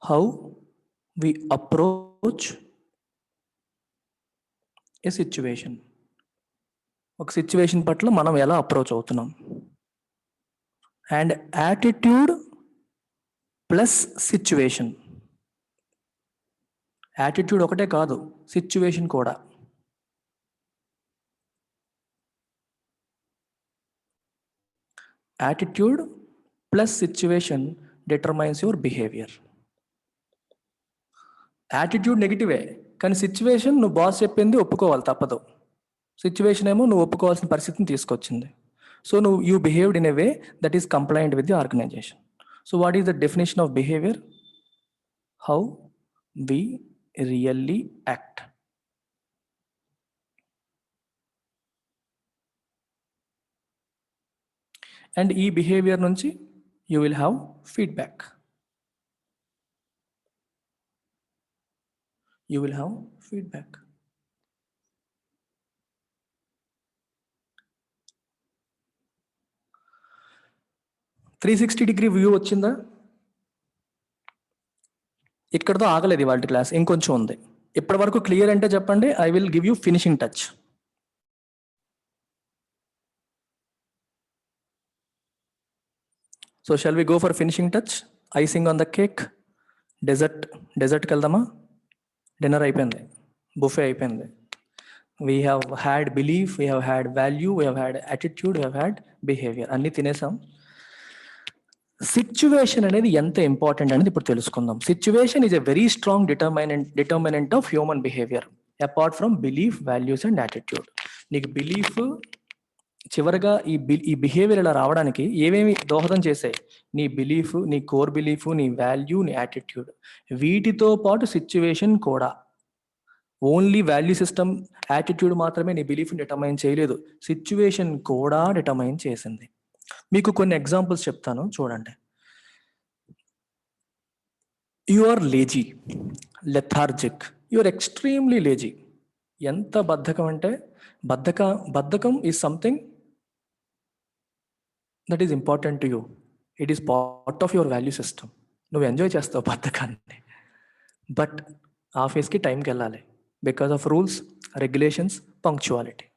How we approach a situation. ఒక situation పట్ల మనం ఎలా approach అవుతున్నాం. And attitude plus situation. Attitude ఒకటే కాదు, situation కూడా. Attitude plus situation determines your behaviour. Attitude నెగిటివే, కానీ సిచ్యువేషన్ నువ్వు బాస్ చెప్పింది ఒప్పుకోవాలి, తప్పదు. సిచ్యువేషన్ ఏమో నువ్వు ఒప్పుకోవాల్సిన పరిస్థితిని తీసుకొచ్చింది. So you behaved in a way that is compliant with the organisation. So what is the definition of behaviour? How we really act. And ఈ బిహేవియర్ నుంచి you will have feedback. You will have feedback. (360° view వచ్చిందా? ఇక్కడతో ఆగలేదు ఇవాళ class, ఇంకొంచెం ఉంది. ఇప్పటి వరకు క్లియర్ అంటే చెప్పండి, I will give you finishing touch. So shall we go for finishing touch? Icing on the cake. డెజర్ట్కి వెళ్దామా? డిన్నర్ అయిపోయింది, బుఫే అయిపోయింది. We have had belief, we have had value, we have had attitude, we have had behaviour, అన్నీ తినేసాం. Situation అనేది ఎంత important అనేది ఇప్పుడు తెలుసుకుందాం. Situation is a very strong determinant of human behaviour apart from belief, values and attitude. నీకు belief చివరిగా ఈ బిహేవియర్ ఇలా రావడానికి ఏమేమి దోహదం చేశాయి? నీ బిలీఫ్, నీ కోర్ బిలీఫ్, నీ వాల్యూ, నీ యాటిట్యూడ్. వీటితో పాటు సిచ్యువేషన్ కూడా. ఓన్లీ వాల్యూ సిస్టమ్, యాటిట్యూడ్ మాత్రమే నీ బిలీఫ్ని డిటర్మైన్ చేయలేదు, సిచ్యువేషన్ కూడా డిటర్మైన్ చేసింది. మీకు కొన్ని ఎగ్జాంపుల్స్ చెప్తాను చూడండి. You are lazy, lethargic, you are extremely lazy. ఎంత బద్ధకం అంటే బద్ధకం is something that is important to you. It is part of your value system. నువ్వు ఎంజాయ్ చేస్తావు బద్ధకాన్ని, బట్ ఆఫీస్కి టైంకి వెళ్ళాలి because of rules, regulations, punctuality.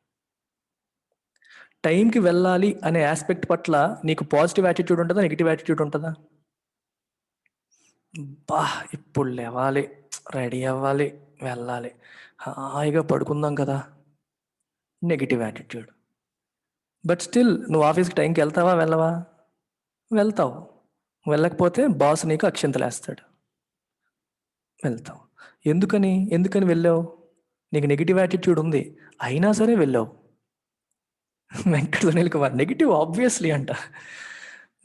టైంకి వెళ్ళాలి అనే ఆస్పెక్ట్ పట్ల నీకు పాజిటివ్ యాటిట్యూడ్ ఉంటుందా, నెగిటివ్ యాటిట్యూడ్ ఉంటుందా? ఇప్పుడు లేవాలి, రెడీ అవ్వాలి, వెళ్ళాలి, హాయిగా పడుకుందాం కదా, నెగిటివ్ యాటిట్యూడ్. బట్ స్టిల్ నువ్వు ఆఫీస్కి టైంకి వెళ్తావా, వెళ్ళవా? వెళ్తావు. వెళ్ళకపోతే బాస్ నీకు అక్షింతలు వేస్తాడు. వెళ్తావు. ఎందుకని వెళ్ళావు? నీకు నెగిటివ్ యాటిట్యూడ్ ఉంది, అయినా సరే వెళ్ళావు. వెంకట సునీల్ కుమార్, నెగిటివ్ ఆబ్వియస్లీ అంట.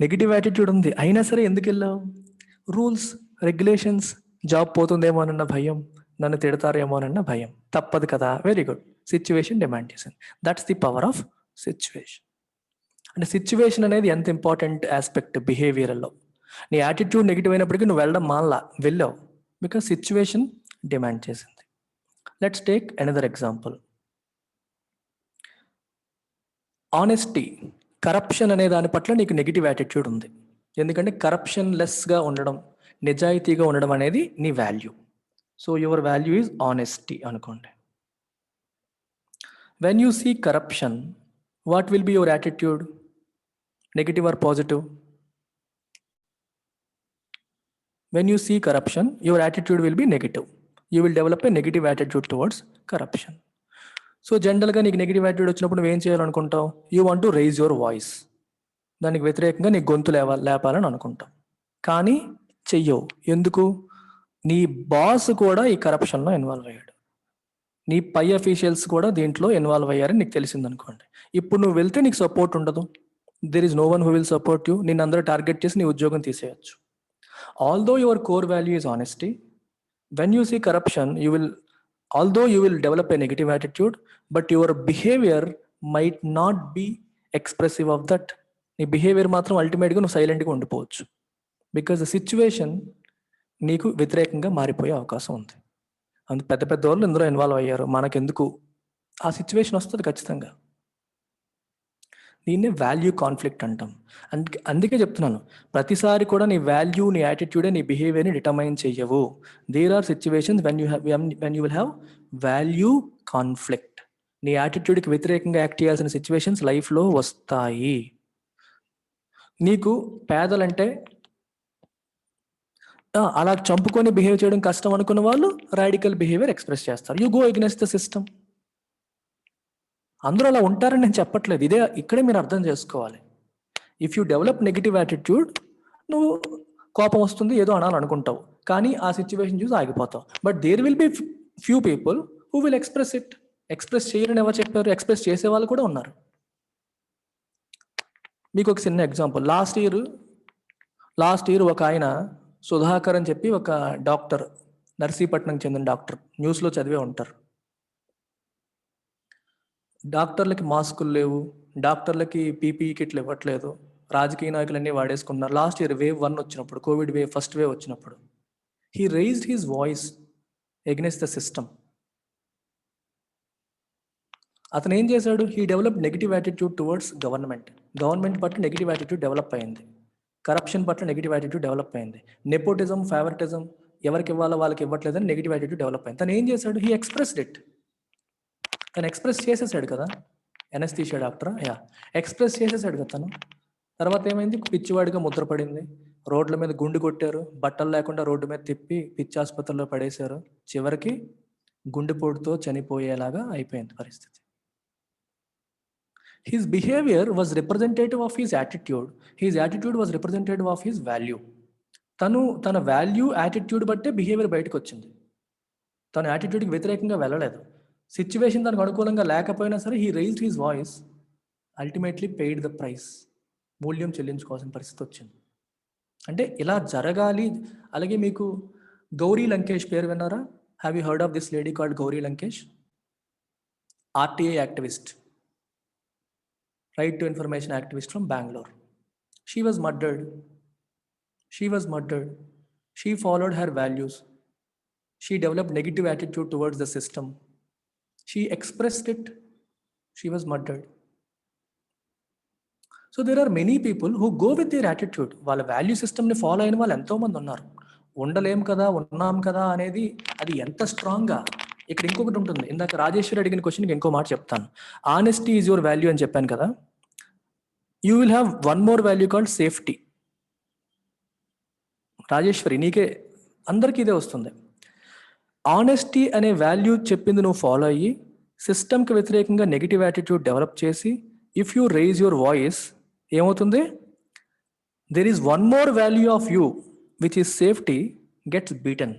నెగిటివ్ యాటిట్యూడ్ ఉంది, అయినా సరే ఎందుకు వెళ్ళావు? రూల్స్, రెగ్యులేషన్స్, జాబ్ పోతుందేమోనన్న భయం, నన్ను తిడతారేమోనన్న భయం. తప్పదు కదా, వెరీ గుడ్, సిచ్యువేషన్ డిమాండ్ చేసింది. That's the power of situation. అంటే సిచ్యువేషన్ అనేది ఎంత ఇంపార్టెంట్ ఆస్పెక్ట్ బిహేవియర్లో. నీ యాటిట్యూడ్ నెగిటివ్ అయినప్పటికీ నువ్వు వెళ్ళడం వెళ్ళావు బికాస్ సిచ్యువేషన్ డిమాండ్ చేసింది. Let's take another example. Honesty, corruption అనే దాని పట్ల నీకు నెగిటివ్ యాటిట్యూడ్ ఉంది. ఎందుకంటే కరప్షన్ లెస్గా ఉండడం, నిజాయితీగా ఉండడం అనేది నీ value. So your value is honesty అనుకోండి. When you see corruption, what will be your attitude? Negative or positive? When you see corruption, your attitude will be negative. You will develop a negative attitude towards corruption. So జనరల్గా నీకు negative attitude వచ్చినప్పుడు నువ్వేం చేయాలనుకుంటావు? You want to raise your voice. దానికి వ్యతిరేకంగా నీ గొంతు లేపాలని అనుకుంటావు, కానీ చెయ్యవు. ఎందుకు? నీ బాస్ కూడా ఈ కరప్షన్లో ఇన్వాల్వ్ అయ్యాడు, నీ పై అఫీషియల్స్ కూడా దీంట్లో ఇన్వాల్వ్ అయ్యారని నీకు తెలిసింది అనుకోండి. ఇప్పుడు నువ్వు వెళ్తే నీకు సపోర్ట్ ఉండదు. There is no one who will support you. నిన్ను అందరూ టార్గెట్ చేసి నీ ఉద్యోగం తీసేయచ్చు. Although your core value is honesty, when you see corruption, although you will develop a negative attitude, but your behavior might not be expressive of that. నీ behaviour మాత్రం అల్టిమేట్గా నువ్వు సైలెంట్గా ఉండిపోవచ్చు, బికాస్ ద సిచ్యువేషన్ నీకు వ్యతిరేకంగా మారిపోయే అవకాశం ఉంది. అందుకు పెద్ద వాళ్ళు ఇందులో ఇన్వాల్వ్ అయ్యారు, మనకెందుకు? ఆ సిచ్యువేషన్ వస్తుంది ఖచ్చితంగా. దీన్నే వాల్యూ కాన్ఫ్లిక్ట్ అంటాం. అందుకే చెప్తున్నాను, ప్రతిసారి కూడా నీ వాల్యూ, నీ యాటిట్యూడే నీ బిహేవియర్ని డిటర్మైన్ చెయ్యవు. There are situations when you will have value conflict. నీ యాటిట్యూడ్కి వ్యతిరేకంగా యాక్ట్ చేయాల్సిన సిచ్యువేషన్స్ లైఫ్లో వస్తాయి. నీకు పేదలంటే అలా చంపుకొని బిహేవ్ చేయడం కష్టం అనుకున్న వాళ్ళు రాడికల్ బిహేవియర్ ఎక్స్ప్రెస్ చేస్తారు. You go against the system. అందరూ అలా ఉంటారని నేను చెప్పట్లేదు, ఇక్కడే మీరు అర్థం చేసుకోవాలి. If you develop negative attitude, నువ్వు కోపం వస్తుంది, ఏదో అనాలనుకుంటావు, కానీ ఆ సిచ్యువేషన్ చూసి ఆగిపోతావు. But there will be few people who will express it. Express చేయరని ఎవరు చెప్పారు? ఎక్స్ప్రెస్ చేసే వాళ్ళు కూడా ఉన్నారు. మీకు ఒక చిన్న ఎగ్జాంపుల్. లాస్ట్ ఇయర్ ఒక ఆయన సుధాకర్ అని చెప్పి ఒక డాక్టర్ నర్సీపట్నంకి చెందిన డాక్టర్, న్యూస్లో చదివే ఉంటారు. డాక్టర్లకి మాస్కులు లేవు, డాక్టర్లకి పీపీఈ కిట్లు ఇవ్వట్లేదు, రాజకీయ నాయకులన్నీ వాడేసుకున్నారు. లాస్ట్ ఇయర్ వేవ్ 1 వచ్చినప్పుడు, కోవిడ్ వేవ్, ఫస్ట్ వేవ్ వచ్చినప్పుడు, he raised his voice against the system. అతను ఏం చేశాడు? He develop negative attitude towards government. Government పట్ల నెగిటివ్ యాటిట్యూడ్ డెవలప్ అయింది, కరప్షన్ పట్ల నెగిటివ్ యాటిట్యూడ్ డెవలప్ అయింది, నెపోటిజం, ఫేవరిటిజం, ఎవరికి ఇవ్వాలో వాళ్ళకి ఇవ్వట్లేదని నెగిటివ్ యాటిట్యూడ్ డెవలప్ అయింది. తను ఏం చేశాడు? He expressed it. తను ఎక్స్ప్రెస్ చేసేసాడు కదా, ఎనస్థీషియా డాక్టర్, ఎక్స్ప్రెస్ చేసేసాడు కదా తను. తర్వాత ఏమైంది? పిచ్చివాడిగా ముద్రపడింది, రోడ్ల మీద గుండు కొట్టారు, బట్టలు లేకుండా రోడ్డు మీద తిప్పి పిచ్చి ఆసుపత్రిలో పడేశారు, చివరికి గుండెపోటుతో చనిపోయేలాగా అయిపోయింది పరిస్థితి. His behavior was representative of his attitude. His attitude was representative of his value. తన వాల్యూ యాటిట్యూడ్ బట్టే బిహేవియర్ బయటకు వచ్చింది. తన యాటిట్యూడ్కి వ్యతిరేకంగా వెళ్ళలేదు. సిచ్యువేషన్ తనకు అనుకూలంగా లేకపోయినా సరే he raised his voice, ultimately paid the price. మూల్యం చెల్లించుకోవాల్సిన పరిస్థితి వచ్చింది. అంటే ఇలా జరగాలి. అలాగే మీకు గౌరీ లంకేష్ పేరు విన్నారా? Have you heard of this lady called Gauri Lankesh? RTI activist, right to information activist from Bangalore. She was murdered. She followed her values. She developed negative attitude towards the system. She expressed it. She was murdered. So there are many people who go with their attitude. వాళ్ళ value సిస్టమ్ని follow అయిన వాళ్ళు ఎంతోమంది ఉన్నారు. ఉండలేం కదా, ఉన్నాం కదా అనేది అది ఎంత స్ట్రాంగ్గా. ఇక్కడ ఇంకొకటి ఉంటుంది. ఇందాక రాజేశ్వరి అడిగిన క్వశ్చన్కి ఇంకో మాట చెప్తాను. ఆనెస్టీ ఈజ్ యువర్ వాల్యూ అని చెప్పాను కదా. You will have one more value called safety. Rajeshwari, నీకే, అందరికీ ఇదే వస్తుంది. ఆనెస్టీ అనే వాల్యూ చెప్పింది నువ్వు ఫాలో అయ్యి సిస్టమ్కి వ్యతిరేకంగా నెగిటివ్ యాటిట్యూడ్ డెవలప్ చేసి if you raise your voice, ఏమవుతుంది? There is one more value of you which is safety gets beaten.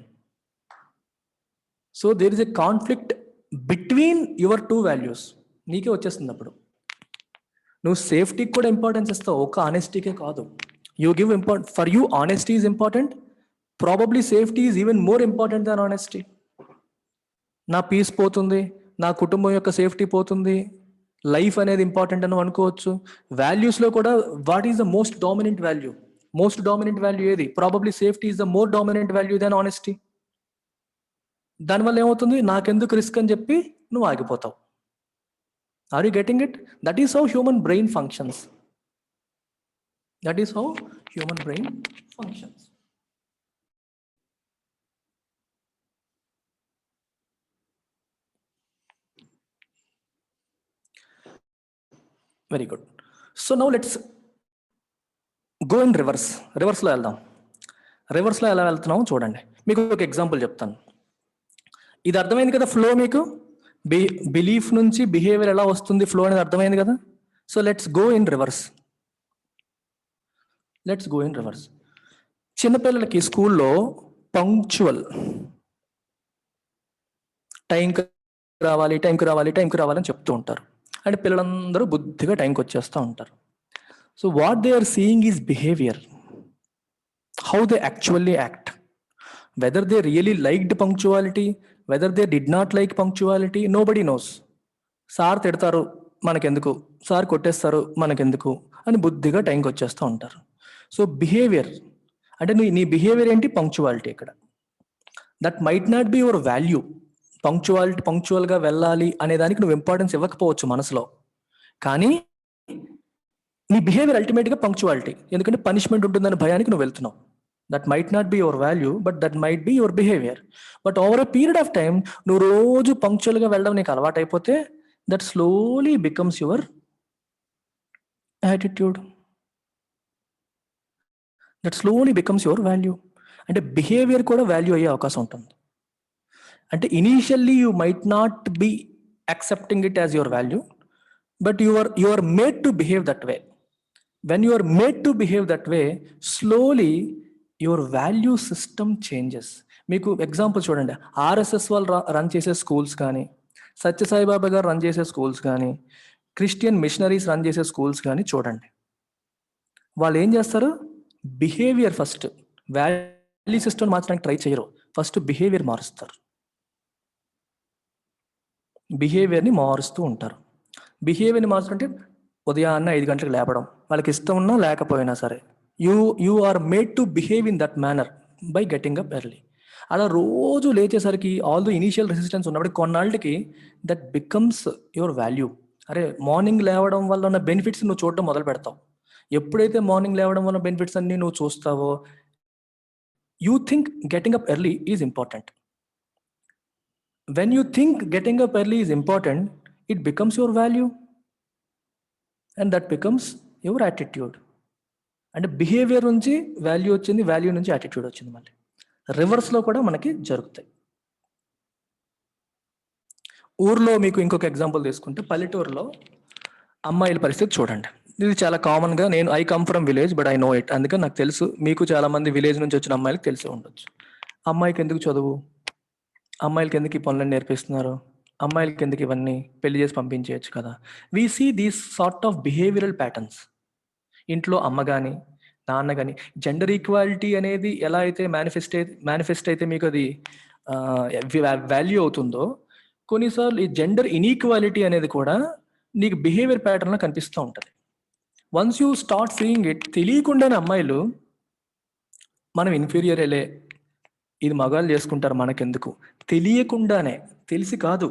So there is a conflict between your two values. నీకే వచ్చేస్తుంది. అప్పుడు నువ్వు సేఫ్టీకి కూడా ఇంపార్టెన్స్ ఇస్తావు, ఒక ఆనెస్టీకే కాదు. You give for you honesty is important, probably safety is even more important than honesty. నా పీస్ పోతుంది, నా కుటుంబం యొక్క సేఫ్టీ పోతుంది, లైఫ్ అనేది ఇంపార్టెంట్ అని అనుకోవచ్చు. వాల్యూస్లో కూడా what is the most dominant value? Most dominant value ఏది? Probably safety is the more dominant value than honesty. దానివల్ల ఏమవుతుంది? నాకెందుకు రిస్క్ అని చెప్పి నువ్వు ఆగిపోతావు. Are you getting it? That is how human brain functions. That is how human brain functions. Very good. So now let's go in reverse. Reverse లో వెళ్దాం. రివర్స్లో ఎలా వెళ్తున్నామో చూడండి. మీకు ఒక ఎగ్జాంపుల్ చెప్తాను. ఇది అర్థమైంది కదా ఫ్లో మీకు? బిలీఫ్ నుంచి బిహేవియర్ ఎలా వస్తుంది, ఫ్లో అనేది అర్థమైంది కదా. So let's go in reverse. చిన్నపిల్లలకి స్కూల్లో పంక్చువల్, టైంకి రావాలి అని చెప్తూ ఉంటారు. అంటే పిల్లలందరూ బుద్ధిగా టైంకి వచ్చేస్తూ ఉంటారు. So what they are seeing is behaviour, how they actually act. Whether they really liked punctuality, whether they did not like punctuality, nobody knows. Sir తిడతారు, మనకెందుకు, సార్ కొట్టేస్తారు, మనకెందుకు అని బుద్ధిగా టైంకి వచ్చేస్తూ ఉంటారు. సో బిహేవియర్ అంటే నీ బిహేవియర్ ఏంటి? పంక్చువాలిటీ. ఇక్కడ that might not be your value. పంక్చువల్గా వెళ్ళాలి అనే దానికి నువ్వు ఇంపార్టెన్స్ ఇవ్వకపోవచ్చు మనసులో, కానీ నీ బిహేవియర్ అల్టిమేట్గా పంక్చువాలిటీ. ఎందుకంటే పనిష్మెంట్ ఉంటుందని భయానికి నువ్వు వెళ్తున్నావు. That might not be your value, but that might be your behavior. But over a period of time, నువ్వు రోజు పంక్చువల్గా వెళ్ళడం నీకు అలవాటు అయిపోతే that slowly becomes your attitude. That slowly becomes your value. అంటే బిహేవియర్ కూడా వాల్యూ అయ్యే అవకాశం ఉంటుంది. అంటే initially you might not B accepting it as your value, but you are made to behave that way. When you are made to behave that way, slowly your value system changes. మీకు example చూడండి. RSS వాళ్ళు run చేసే schools కానీ, సత్యసాయిబాబా గారు run చేసే schools కానీ, Christian machineries run చేసే schools కానీ చూడండి. వాళ్ళు ఏం చేస్తారు? బిహేవియర్ ఫస్ట్, వాల్యూ సిస్టమ్ మార్చడానికి ట్రై చేయరు. ఫస్ట్ బిహేవియర్ మారుస్తారు. బిహేవియర్ని మారుస్తూ ఉంటారు. బిహేవియర్ని మార్చుకుంటే ఉదయాన్నే 5 గంటలకు లేపడం, వాళ్ళకి ఇష్టం ఉన్నా లేకపోయినా సరే, you are made to behave in that manner by getting up early. అలా రోజు లేచేసరికి ఆల్ ద ఇనీషియల్ రెసిస్టెన్స్ ఉన్నప్పుడు కొన్నాళ్ళకి దట్ బికమ్స్ యువర్ వాల్యూ. అరే మార్నింగ్ లేవడం వల్ల ఉన్న బెనిఫిట్స్ నువ్వు చూడడం మొదలు పెడతావు. ఎప్పుడైతే మార్నింగ్ లేవడం వల్ల బెనిఫిట్స్ అన్ని నువ్వు చూస్తావో, you think getting up early is important. When you think getting up early is important, it becomes your value and that becomes your attitude. అంటే బిహేవియర్ నుంచి వాల్యూ వచ్చింది, వాల్యూ నుంచి యాటిట్యూడ్ వచ్చింది. మళ్ళీ రివర్స్లో కూడా మనకి జరుగుతాయి. ఊర్లో మీకు ఇంకొక ఎగ్జాంపుల్ తీసుకుంటే, పల్లెటూరులో అమ్మాయిల పరిస్థితి చూడండి. ఇది చాలా కామన్గా, I come from village but I know it, అందుకని నాకు తెలుసు. మీకు చాలా మంది విలేజ్ నుంచి వచ్చిన అమ్మాయిలకు తెలిసి ఉండొచ్చు. అమ్మాయికి ఎందుకు చదువు, అమ్మాయిలకి ఎందుకు ఈ పనులను నేర్పిస్తున్నారు, అమ్మాయిలకి ఎందుకు ఇవన్నీ, పెళ్లి చేసి పంపించేయచ్చు కదా. We see these sort of behavioural patterns. ఇంట్లో అమ్మ కానీ నాన్న కానీ జెండర్ ఈక్వాలిటీ అనేది ఎలా అయితే మేనిఫెస్ట్ అయితే మీకు అది వాల్యూ అవుతుందో, కొన్నిసార్లు ఈ జెండర్ ఇన్ఈక్వాలిటీ అనేది కూడా నీకు బిహేవియర్ ప్యాటర్న్లో కనిపిస్తూ ఉంటుంది. Once you start seeing it, తెలియకుండానే అమ్మాయిలు మనం ఇన్ఫీరియరేలే, ఇది మగాళ్ళు చేసుకుంటారు మనకెందుకు, తెలియకుండానే, తెలిసి కాదు,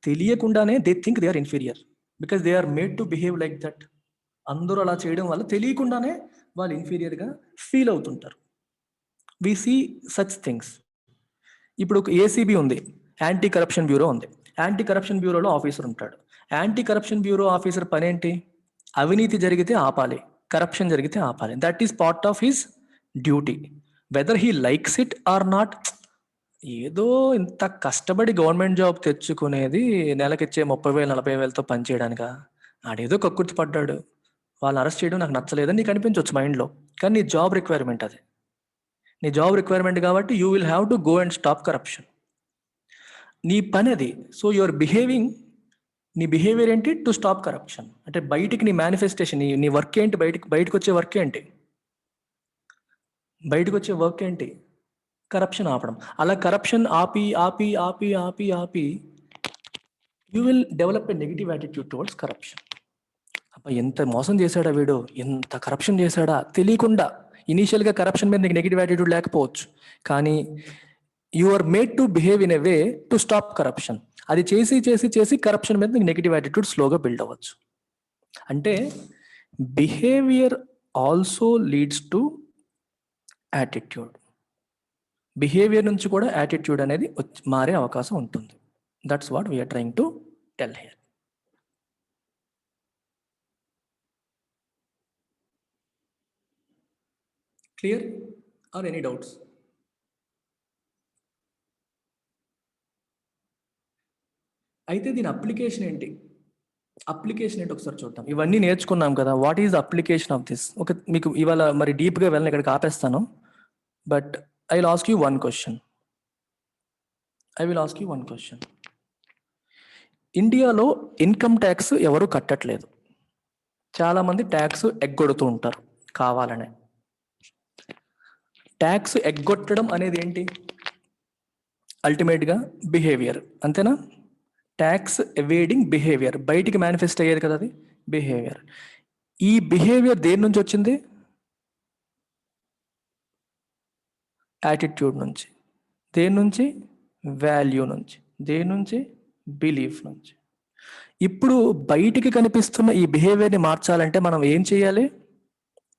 తెలియకుండానే they think they are inferior because they are made to behave like that. అందరూ అలా చేయడం వల్ల తెలియకుండానే వాళ్ళు ఇన్ఫీరియర్గా ఫీల్ అవుతుంటారు. We see such things. ఇప్పుడు ఒక ఏసీబీ ఉంది, యాంటీ కరప్షన్ బ్యూరో ఉంది. యాంటీ కరప్షన్ బ్యూరోలో ఆఫీసర్ ఉంటాడు. యాంటీ కరప్షన్ బ్యూరో ఆఫీసర్ పని ఏంటి? అవినీతి జరిగితే ఆపాలి, కరప్షన్ జరిగితే ఆపాలి. That is part of his duty, whether he likes it or not. ఏదో ఇంత కష్టపడి గవర్నమెంట్ జాబ్ తెచ్చుకునేది నెలకిచ్చే 30,000 40,000తో పనిచేయడానికా? ఆడేదో కక్కుర్తి పడ్డాడు, వాళ్ళని అరెస్ట్ చేయడం నాకు నచ్చలేదని నీకు అనిపించవచ్చు మైండ్లో, కానీ నీ జాబ్ రిక్వైర్మెంట్ అది. నీ జాబ్ రిక్వైర్మెంట్ కాబట్టి you will have to go and stop corruption. నీ పని అది. సో యువర్ బిహేవింగ్, నీ బిహేవియర్ ఏంటి? To stop corruption. అంటే బయటికి నీ మేనిఫెస్టేషన్, నీ వర్క్ ఏంటి? బయటకు వచ్చే వర్క్ ఏంటి? బయటకు వచ్చే వర్క్ ఏంటి? కరప్షన్ ఆపడం. అలా కరప్షన్ ఆపి ఆపి ఆపి ఆపి ఆపి you will develop a negative attitude towards corruption. అబ్బా ఎంత మోసం చేశాడా వీడు, ఎంత కరప్షన్ చేశాడా, తెలియకుండా. ఇనీషియల్గా కరప్షన్ మీద నీకు నెగిటివ్ యాటిట్యూడ్ లేకపోవచ్చు, కానీ you are made to behave in a way to stop corruption. అది చేసి చేసి చేసి కరప్షన్ మీద నీకు నెగిటివ్ యాటిట్యూడ్ స్లోగా బిల్డ్ అవ్వచ్చు. అంటే behaviour also leads to attitude. Behaviour నుంచి కూడా యాటిట్యూడ్ అనేది మారే అవకాశం ఉంటుంది. That's what we're trying to tell here. Clear or any doubts? అయితే దీని అప్లికేషన్ ఏంటి? అప్లికేషన్ ఏంటి ఒకసారి చూద్దాం. ఇవన్నీ నేర్చుకున్నాం కదా, what is application of this? మీకు ఇవాళ మరి డీప్గా వెళ్ళని ఇక్కడికి ఆపేస్తాను, but I will ask you one question. ఇండియాలో ఇన్కమ్ ట్యాక్స్ ఎవరు కట్టట్లేదు. చాలామంది ట్యాక్స్ ఎగ్గొడుతూ ఉంటారు కావాలనే. ట్యాక్స్ ఎగ్గొట్టడం అనేది ఏంటి? అల్టిమేట్గా బిహేవియర్, అంతేనా? ట్యాక్స్ ఎవేడింగ్ బిహేవియర్, బయటికి మేనిఫెస్ట్ అయ్యేది కదా అది బిహేవియర్. ఈ బిహేవియర్ దేని నుంచి వచ్చింది? యాటిట్యూడ్ నుంచి. దేని నుంచి? వాల్యూ నుంచి. దేని నుంచి? బిలీఫ్ నుంచి. ఇప్పుడు బయటికి కనిపిస్తున్న ఈ బిహేవియర్ని మార్చాలంటే మనం ఏం చేయాలి?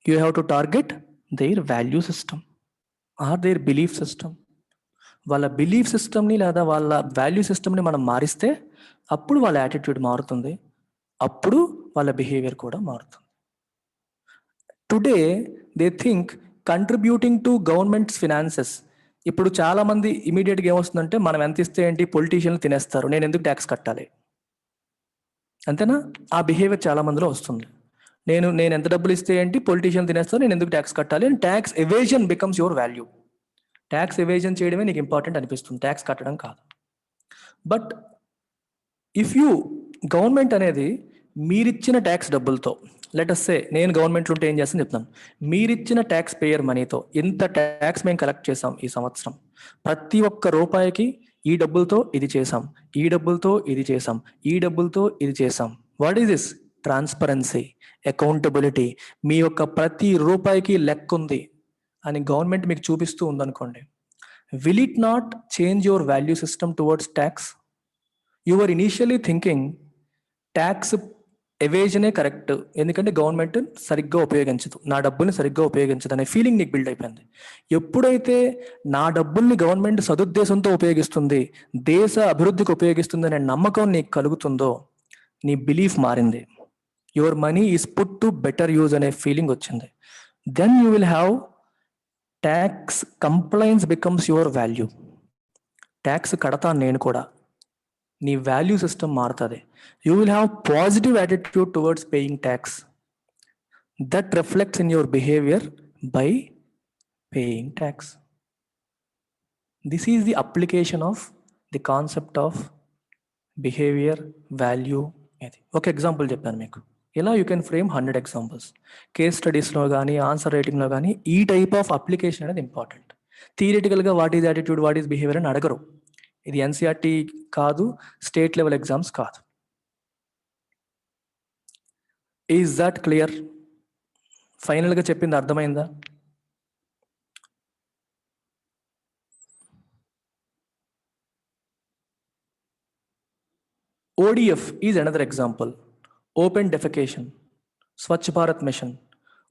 You have to target their value system or their belief system. వాళ్ళ బిలీఫ్ సిస్టమ్ని లేదా వాళ్ళ వాల్యూ సిస్టమ్ని మనం మారిస్తే అప్పుడు వాళ్ళ యాటిట్యూడ్ మారుతుంది, అప్పుడు వాళ్ళ బిహేవియర్ కూడా మారుతుంది. Today they think contributing to governments finances. ఇప్పుడు చాలామంది ఇమీడియట్గా ఏమొస్తుందంటే, మనం ఎంత ఇస్తే ఏంటి, పొలిటీషియన్లు తినేస్తారు, నేను ఎందుకు ట్యాక్స్ కట్టాలి, అంతేనా? ఆ బిహేవియర్ చాలా మందిలో వస్తుంది. నేను ఎంత డబ్బులు ఇస్తే ఏంటి, పొలిటీషియన్ తినేస్తారు, నేను ఎందుకు ట్యాక్స్ కట్టాలి. And tax evasion becomes your value. Tax evasion చేయడమే నీకు ఇంపార్టెంట్ అనిపిస్తుంది, ట్యాక్స్ కట్టడం కాదు. బట్ ఇఫ్ యూ, గవర్నమెంట్ అనేది మీరిచ్చిన ట్యాక్స్ డబ్బులతో, లెట్ అస్ సే నేను గవర్నమెంట్లో ఉంటే ఏం చేస్తాను చెప్తాను. మీరిచ్చిన ట్యాక్స్ పేయర్ మనీతో ఇంత ట్యాక్స్ మేము కలెక్ట్ చేసాం ఈ సంవత్సరం, ప్రతి ఒక్క రూపాయికి ఈ డబ్బులతో ఇది చేసాం, ఈ డబ్బులతో ఇది చేసాం, ఈ డబ్బులతో ఇది చేసాం. What is this? Transparency, accountability. మీ యొక్క ప్రతి రూపాయికి లెక్క ఉంది అని గవర్నమెంట్ మీకు చూపిస్తూ ఉందనుకోండి. Will it not change your value system towards tax? You are initially thinking tax ఎవేజనే కరెక్ట్, ఎందుకంటే గవర్నమెంట్ సరిగ్గా ఉపయోగించదు, నా డబ్బుల్ని సరిగ్గా ఉపయోగించదు అనే ఫీలింగ్ నీకు బిల్డ్ అయిపోయింది. ఎప్పుడైతే నా డబ్బుల్ని గవర్నమెంట్ సదుద్దేశంతో ఉపయోగిస్తుంది, దేశ అభివృద్ధికి ఉపయోగిస్తుంది అనే నమ్మకం నీకు కలుగుతుందో, నీ బిలీఫ్ మారింది. Your money is put to better use అనే ఫీలింగ్ వచ్చింది. Then you will have tax compliance becomes your value. Tax కడతాను నేను కూడా, నీ వాల్యూ సిస్టమ్ మారుతుంది. You will have positive attitude towards paying tax. That reflects in your behaviour by paying tax. This is the application of the concept of behaviour, value. అది ఒక example చెప్పాను మీకు. ఇలా you can frame 100 examples. Case స్టడీస్లో కానీ answer రైటింగ్లో కానీ ఈ టైప్ ఆఫ్ అప్లికేషన్ అనేది ఇంపార్టెంట్. థియరిటికల్గా what is attitude, what is behaviour అని అడగరు. ఇది ఎన్సీఆర్టీ కాదు, స్టేట్ లెవెల్ ఎగ్జామ్స్ కాదు. Is that clear? ఫైనల్గా చెప్పింది అర్థమైందా? ODF is another example. Open defecation, Swachh Bharat Mission.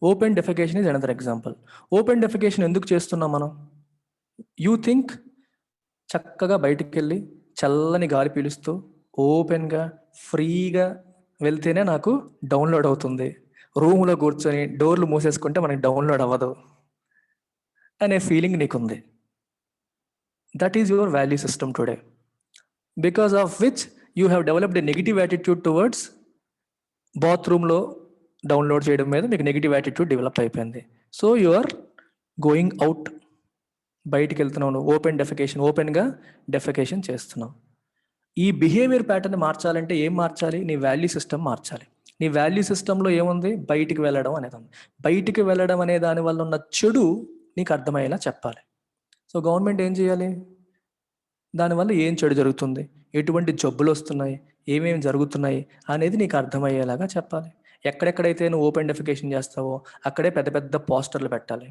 Open defecation is another example. Open defecation ఎందుకు చేస్తున్నాం మనం? యూ థింక్ చక్కగా బయటికి వెళ్ళి చల్లని గాలి పీలుస్తూ ఓపెన్గా ఫ్రీగా వెళ్తేనే నాకు డౌన్లోడ్ అవుతుంది, రూమ్లో కూర్చొని డోర్లు మూసేసుకుంటే మనకి డౌన్లోడ్ అవ్వదు అనే ఫీలింగ్ నీకుంది. That is your value system today, because of which you have developed a negative attitude towards బాత్రూంలో డౌన్లోడ్ చేయడం మీద మీకు నెగిటివ్ యాటిట్యూడ్ డెవలప్ అయిపోయింది. So you are going out, బయటికి వెళ్తున్నావు, ఓపెన్ డెఫికేషన్, ఓపెన్గా డెఫికేషన్ చేస్తున్నావు. ఈ బిహేవియర్ ప్యాటర్న్ మార్చాలంటే ఏం మార్చాలి? నీ వాల్యూ సిస్టమ్ మార్చాలి. నీ వాల్యూ సిస్టంలో ఏముంది? బయటికి వెళ్ళడం అనేది ఉంది. బయటికి వెళ్ళడం అనే దాని వల్ల ఉన్న చెడు నీకు అర్థమయ్యేలా చెప్పాలి. సో గవర్నమెంట్ ఏం చేయాలి? దానివల్ల ఏం చెడు జరుగుతుంది, ఎటువంటి జబ్బులు వస్తున్నాయి, ఏమేమి జరుగుతున్నాయి అనేది నీకు అర్థమయ్యేలాగా చెప్పాలి. ఎక్కడెక్కడైతే నువ్వు ఓపెన్ డెఫికేషన్ చేస్తావో అక్కడే పెద్ద పెద్ద పోస్టర్లు పెట్టాలి.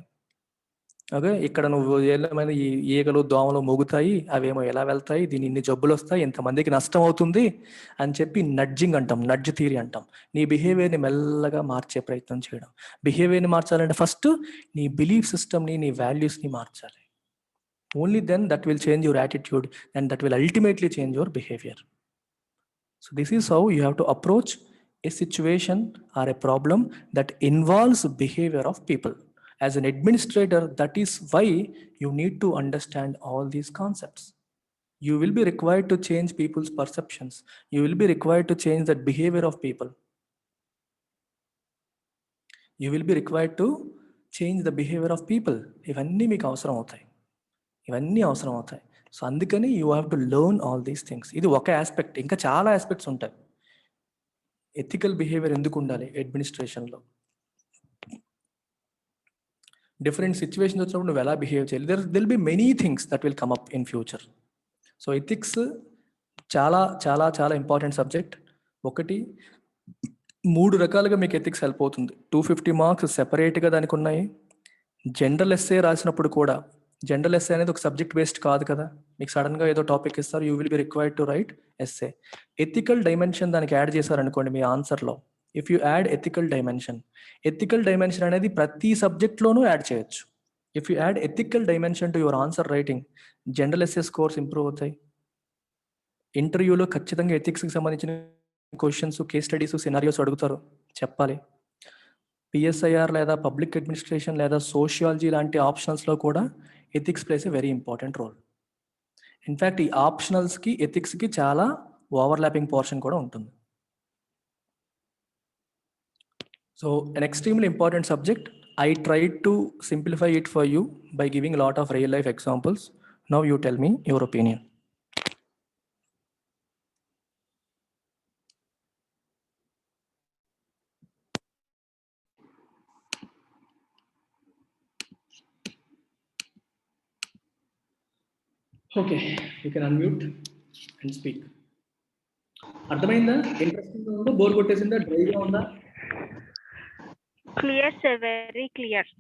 ఓకే, ఇక్కడ నువ్వు ఏమైనా ఈ ఈగలు దోమలు మోగుతాయి, అవేమో ఎలా వెళ్తాయి, దీని ఇన్ని జబ్బులు వస్తాయి, ఇంతమందికి నష్టం అవుతుంది అని చెప్పి నడ్జింగ్ అంటాం, నడ్జ్ థియరీ అంటాం. నీ బిహేవియర్ని మెల్లగా మార్చే ప్రయత్నం చేయడం. బిహేవియర్ని మార్చాలంటే ఫస్ట్ నీ బిలీఫ్ సిస్టమ్ని, నీ వాల్యూస్ని మార్చాలి. Only then that will change your attitude and that will ultimately change your behavior. So this is how you have to approach a situation or a problem that involves behavior of people. As an administrator, that is why you need to understand all these concepts. You will be required to change people's perceptions. You will be required to change the behavior of people. You will be required to change the behavior of people. ఇవన్నీ మీకు అవసరం అవుతాయి, ఇవన్నీ అవసరం అవుతాయి. So అందుకని you have to learn all these things. ఇది ఒక ఆస్పెక్ట్, ఇంకా చాలా ఆస్పెక్ట్స్ ఉంటాయి. ఎథికల్ బిహేవియర్ ఎందుకు ఉండాలి అడ్మినిస్ట్రేషన్లో, డిఫరెంట్ సిచ్యువేషన్స్ వచ్చినప్పుడు నువ్వు ఎలా బిహేవ్ చేయాలి, there be many things that will come up in future. So ethics చాలా చాలా చాలా ఇంపార్టెంట్ సబ్జెక్ట్. ఒకటి 3 రకాలుగా మీకు ఎథిక్స్ హెల్ప్ అవుతుంది. 250 మార్క్స్ సెపరేట్గా దానికి ఉన్నాయి. జనరల్ ఎస్సే రాసినప్పుడు కూడా, జనరల్ ఎస్సే అనేది ఒక సబ్జెక్ట్ బేస్డ్ కాదు కదా, మీకు సడన్గా ఏదో టాపిక్ ఇస్తారు, you will be required to write essay. Ethical dimension దానికి యాడ్ చేశారనుకోండి మీ ఆన్సర్లో, if you add ethical dimension అనేది ప్రతి సబ్జెక్ట్లోనూ యాడ్ చేయొచ్చు. If you add ethical dimension to your answer writing, general essay scores improve అవుతాయి. ఇంటర్వ్యూలో ఖచ్చితంగా ఎథిక్స్కి సంబంధించిన క్వశ్చన్స్, కేస్ స్టడీస్, సినారియోస్ అడుగుతారు, చెప్పాలి. పిఎస్ఐఆర్ లేదా పబ్లిక్ అడ్మినిస్ట్రేషన్ లేదా సోషియాలజీ లాంటి ఆప్షనల్స్లో కూడా ethics plays a very important role. In fact ఈ ఆప్షనల్స్కి ఎథిక్స్కి చాలా ఓవర్లాపింగ్ పోర్షన్ కూడా ఉంటుంది. So an extremely important subject. I tried to simplify it for you by giving a lot of real life examples. Now you tell me your opinion. Okay, you can unmute and speak. అర్థమైందా? Interesting ఉందా, bore కొట్టేసిందా, డ్రైగా ఉందా? Clear sir, very clear.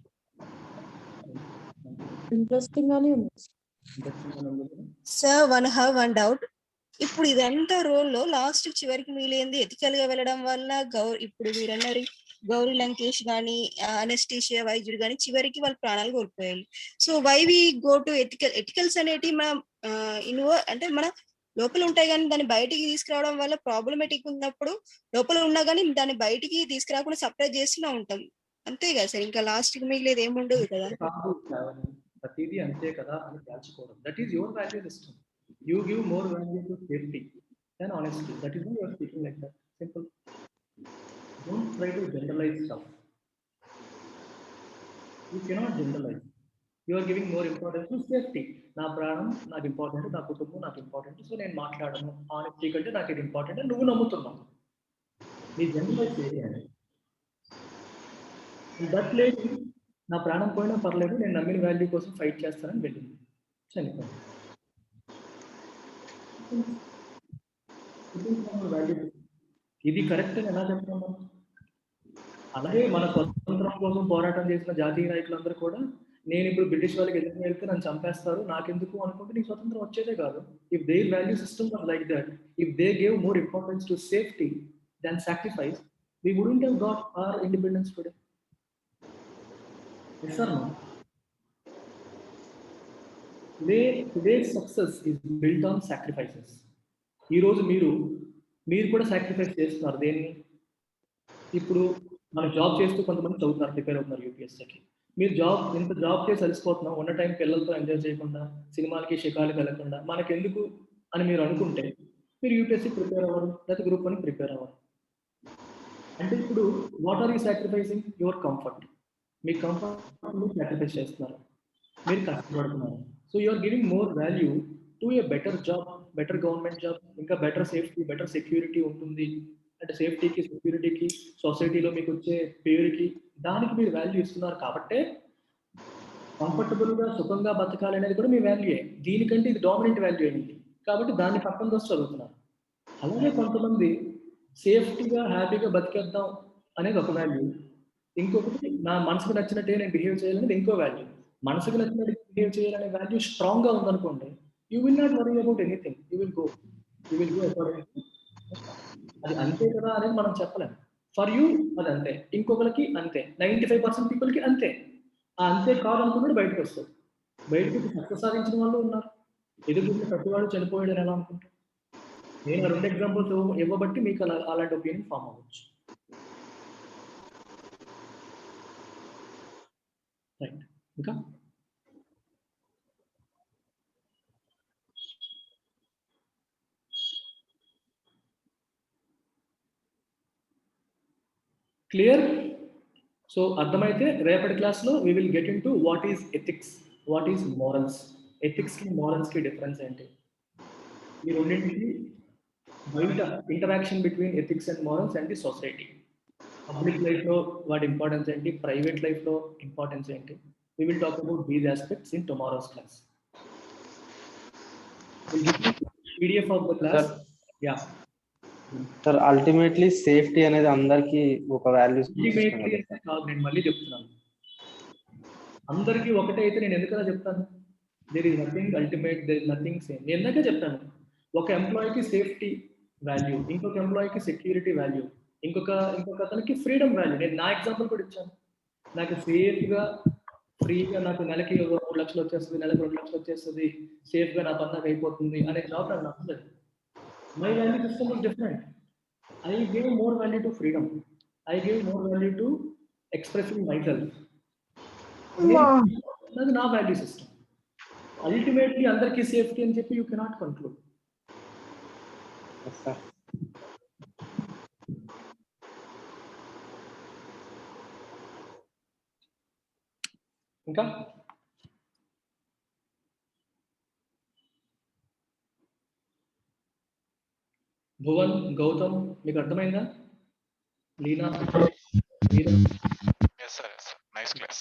Interesting గానే ఉంది. Sir one doubt. ఇప్పుడు ఇదంతా రోల్లో last చివరికి మిగిలింది ఎథికల్ గా వెళ్ళడం వల్ల ఇప్పుడు మీరన్నారు గౌరీ లంకేష్ గానీ అనెస్టీషియా వైద్యుడు గానీ చివరికి వాళ్ళ ప్రాణాలు కోల్పోయారు. So why we go to ethicals అనేటి మన అంటే మన లోపల ఉంటాయి కానీ దాన్ని బయటికి తీసుకురావడం వల్ల ప్రాబ్లమేటిక్ ఉన్నప్పుడు లోపల ఉన్నా కానీ దాన్ని బయటికి తీసుకురాకుండా సపరేట్ చేస్తూనే ఉంటాం. అంతే కదా సార్, ఇంకా లాస్ట్ కి మిగిలేదు ఏముండదు కదా. ప్రతిదీ అంతే కదా అని దాచుకోవడం. That is your value system. You give more value to safety then honesty. That is why your speaking like that. Simple. Don't try to generalise stuff. You cannot generalise. You are giving more importance to safety. నా ప్రాణం నాకు important, నా కుటుంబం నాకు important, so నేను మాట్లాడను. Honesty కంటే నాకు ఇది ఇంపార్టెంట్ అని నువ్వు నమ్ముతున్నావు. నీ జనరలైజ్ చేయాలి. దట్ లేదు, నా ప్రాణం పోయినా పర్లేదు, నేను నమ్మిన వాల్యూ కోసం ఫైట్ చేస్తానని వెళ్ళింది, చనిపోయింది. ఇది కరెక్ట్ అని ఎలా చెప్తాం? అలాగే మన స్వతంత్రం కోసం పోరాటం చేసిన జాతీయ నాయకులందరూ కూడా నేను ఇప్పుడు బ్రిటిష్ వాళ్ళకి ఎదురు వెళ్తే నన్ను చంపేస్తారు, నాకెందుకు అనుకుంటే నీకు స్వతంత్రం వచ్చేదే కాదు. If their value system was like that, if they gave more importance to safety than sacrifice, we wouldn't have got our independence today. Yes or no? Today's success is built on sacrifices. ఈ రోజు మీరు కూడా sacrifice చేస్తున్నారు. దేన్ని? ఇప్పుడు మనం job చేస్తూ కొంతమంది చదువుతున్నారు, ప్రిపేర్ అవుతున్నారు యూపీఎస్సీకి. మీరు ఇంత జాబ్ చేసి అలసిపోతున్నాం, ఉన్న టైం పిల్లలతో ఎంజాయ్ చేయకుండా, సినిమాలకి షికాలకి వెళ్ళకుండా మనకెందుకు అని మీరు అనుకుంటే మీరు యూపీఎస్సీ ప్రిపేర్ అవ్వరు, లేకపోతే గ్రూప్ 1 ప్రిపేర్ అవ్వరు. అంటే ఇప్పుడు what are you sacrificing? Your comfort. మీ కంఫర్ట్ సాక్రిఫైస్ చేస్తున్నారు, మీరు కష్టపడుతున్నారు. So you are giving more value to a better job, better government job, ఇంకా బెటర్ సేఫ్టీ, బెటర్ సెక్యూరిటీ ఉంటుంది. అంటే సేఫ్టీకి, సెక్యూరిటీకి, సొసైటీలో మీకు వచ్చే పేరుకి, దానికి మీరు వాల్యూ ఇస్తున్నారు. కాబట్టే కంఫర్టబుల్గా సుఖంగా బతకాలి అనేది కూడా మీ వాల్యూయే. దీనికంటే ఇది డామినెంట్ వాల్యూ అయింది కాబట్టి దాన్ని పక్కన దోసి చదువుతున్నారు. అలాగే కొంతమంది సేఫ్టీగా హ్యాపీగా బతికేద్దాం అనేది ఒక వాల్యూ, ఇంకొకటి నా మనసుకు నచ్చినట్టే నేను బిహేవ్ చేయాలనేది ఇంకో వాల్యూ. మనసుకు నచ్చినట్టు బిహేవ్ చేయాలనే వాల్యూ స్ట్రాంగ్గా ఉందనుకోండి, you will not worry about anything, you will go according. అది అంతే కదా అనేది మనం చెప్పలేము. ఫర్ యూ అది అంతే, ఇంకొకరికి అంతే, 95% పీపుల్కి అంతే. ఆ అంతే కాదు అనుకున్నాడు బయటకు వస్తుంది. బయటకు సక్సెస్ సాధించిన వాళ్ళు ఉన్నారు. ఎదుగుతున్న ప్రతివాడు చనిపోయాడు అని ఎలా అనుకుంటారు? నేను 2 ఎగ్జాంపుల్స్ ఇవ్వబట్టి మీకు అలాంటి ఒపీనియన్ ఫామ్ అవ్వచ్చు. రైట్. ఇంకా క్లియర్? సో అర్థమైతే రేపటి క్లాస్లో we will get into what is ethics, what is morals. ఎథిక్స్కి మోరల్స్కి డిఫరెన్స్ ఏంటి, ఈ రెండింటికి బయట interaction between ethics and morals and the society. Public లైఫ్లో వాటి ఇంపార్టెన్స్ ఏంటి, ప్రైవేట్ లైఫ్లో ఇంపార్టెన్స్ ఏంటి. We will talk about these aspects in tomorrow's class. We'll give you PDF of the class. Yeah. Sir, ultimately safety అనేది అందరికి ఒక value. Ultimately అంటే కాదు, నేను మళ్ళీ చెప్తున్నాను. అందరికీ ఒకటే అయితే నేను ఎందుకలా చెప్తాను? There is nothing ultimate, there is nothing same. నేను ఎందుకే చెప్తాను, ఒక ఎంప్లాయీకి సేఫ్టీ వాల్యూ, ఇంకొక ఎంప్లాయీకి సెక్యూరిటీ వాల్యూ, ఇంకొక అతనికి ఫ్రీడమ్ వాల్యూ. నేను నా ఎగ్జాంపుల్ కూడా ఇచ్చాను. నాకు సేఫ్గా ఫ్రీగా నాకు నెలకి 3 లక్షలు వచ్చేస్తుంది, నెలకు 2 లక్షలు వచ్చేస్తుంది, సేఫ్గా నా పని నాకు అయిపోతుంది అనే జాబ్ నాకు నచ్చలేదు. My value system is different. I give more value to freedom, I give more value to expressing my self. అది నా వాల్యూ సిస్టమ్. అల్టిమేట్లీ అందరికీ సేఫ్టీ అని చెప్పి యూ కెనాట్ కన్క్లూడ్. ఇంకా భువన్, గౌతమ్ మీకు అర్థమైందా? Leena, yes sir, nice class.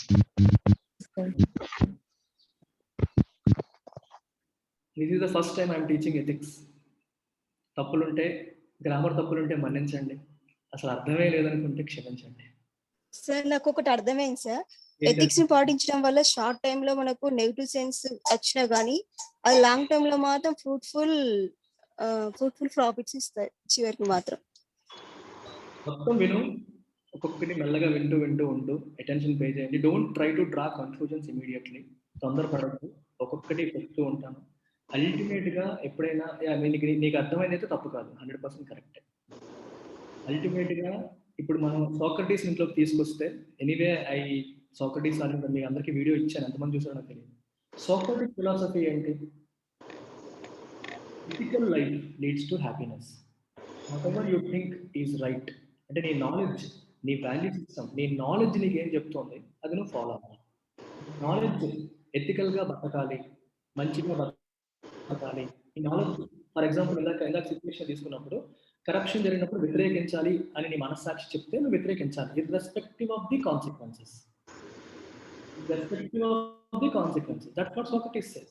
This is the first time I'm teaching ethics. తప్పులుంటే, grammar తప్పులుంటే మన్నించండి, అసలు అర్థమే లేదనుకుంటే క్షమించండి. సార్ నాకు ఒకటి అర్థమైంది సార్. ఏంటంటే ఎథిక్స్ ని పాటించడం వల్ల షార్ట్ టైమ్ లో మనకు నెగిటివ్ సెన్స్ వచ్చినా గానీ అది లాంగ్ టర్మ్ లో మాత్రం ఫ్రూట్ఫుల్ ప్రాఫిట్స్ ఇస్తాయి చివరికి మాత్రం. మొత్తం విను, ఒక్కొక్కటి మెల్లగా వింటూ వింటూ ఉంటూ అటెన్షన్ పే చేయండి. Don't try to draw conclusions immediately. తొందరపడద్దు, ఒక్కొక్కటి చెప్తూ ఉంటాను. అల్టిమేట్గా ఎప్పుడైనా నీకు అర్థమైంది అయితే తప్పు కాదు, 100% కరెక్ట్. అల్టిమేట్గా ఇప్పుడు మనం సోక్రటీస్ ఇంట్లోకి తీసుకొస్తే, ఎనీవే సోక్రటీస్ అని మీ అందరికీ వీడియో ఇచ్చాను, ఎంతమంది చూసారో నాకు తెలియదు. సోక్రటీస్ ఫిలాసఫీ ఏంటి? Ethical life leads to happiness. What ever you think is right, అంటే నీ నాలెడ్జ్, నీ వాల్యూ సిస్టమ్, నీ నాలెడ్జ్ నీకు ఏం చెప్తుంది అది నువ్వు ఫాలో అవ్వాలి. నాలెడ్జ్ ఎథికల్గా బతకాలి, మంచిగా బతకాలి. ఈ నాలెడ్జ్, ఫర్ ఎగ్జాంపుల్ ఇందాక సిచ్యువేషన్ తీసుకున్నప్పుడు కరప్షన్ జరిగినప్పుడు వ్యతిరేకించాలి అని నీ మనస్సాక్షి చెప్తే నువ్వు వ్యతిరేకించాలి, irrespective of the consequences. That's what Socrates says.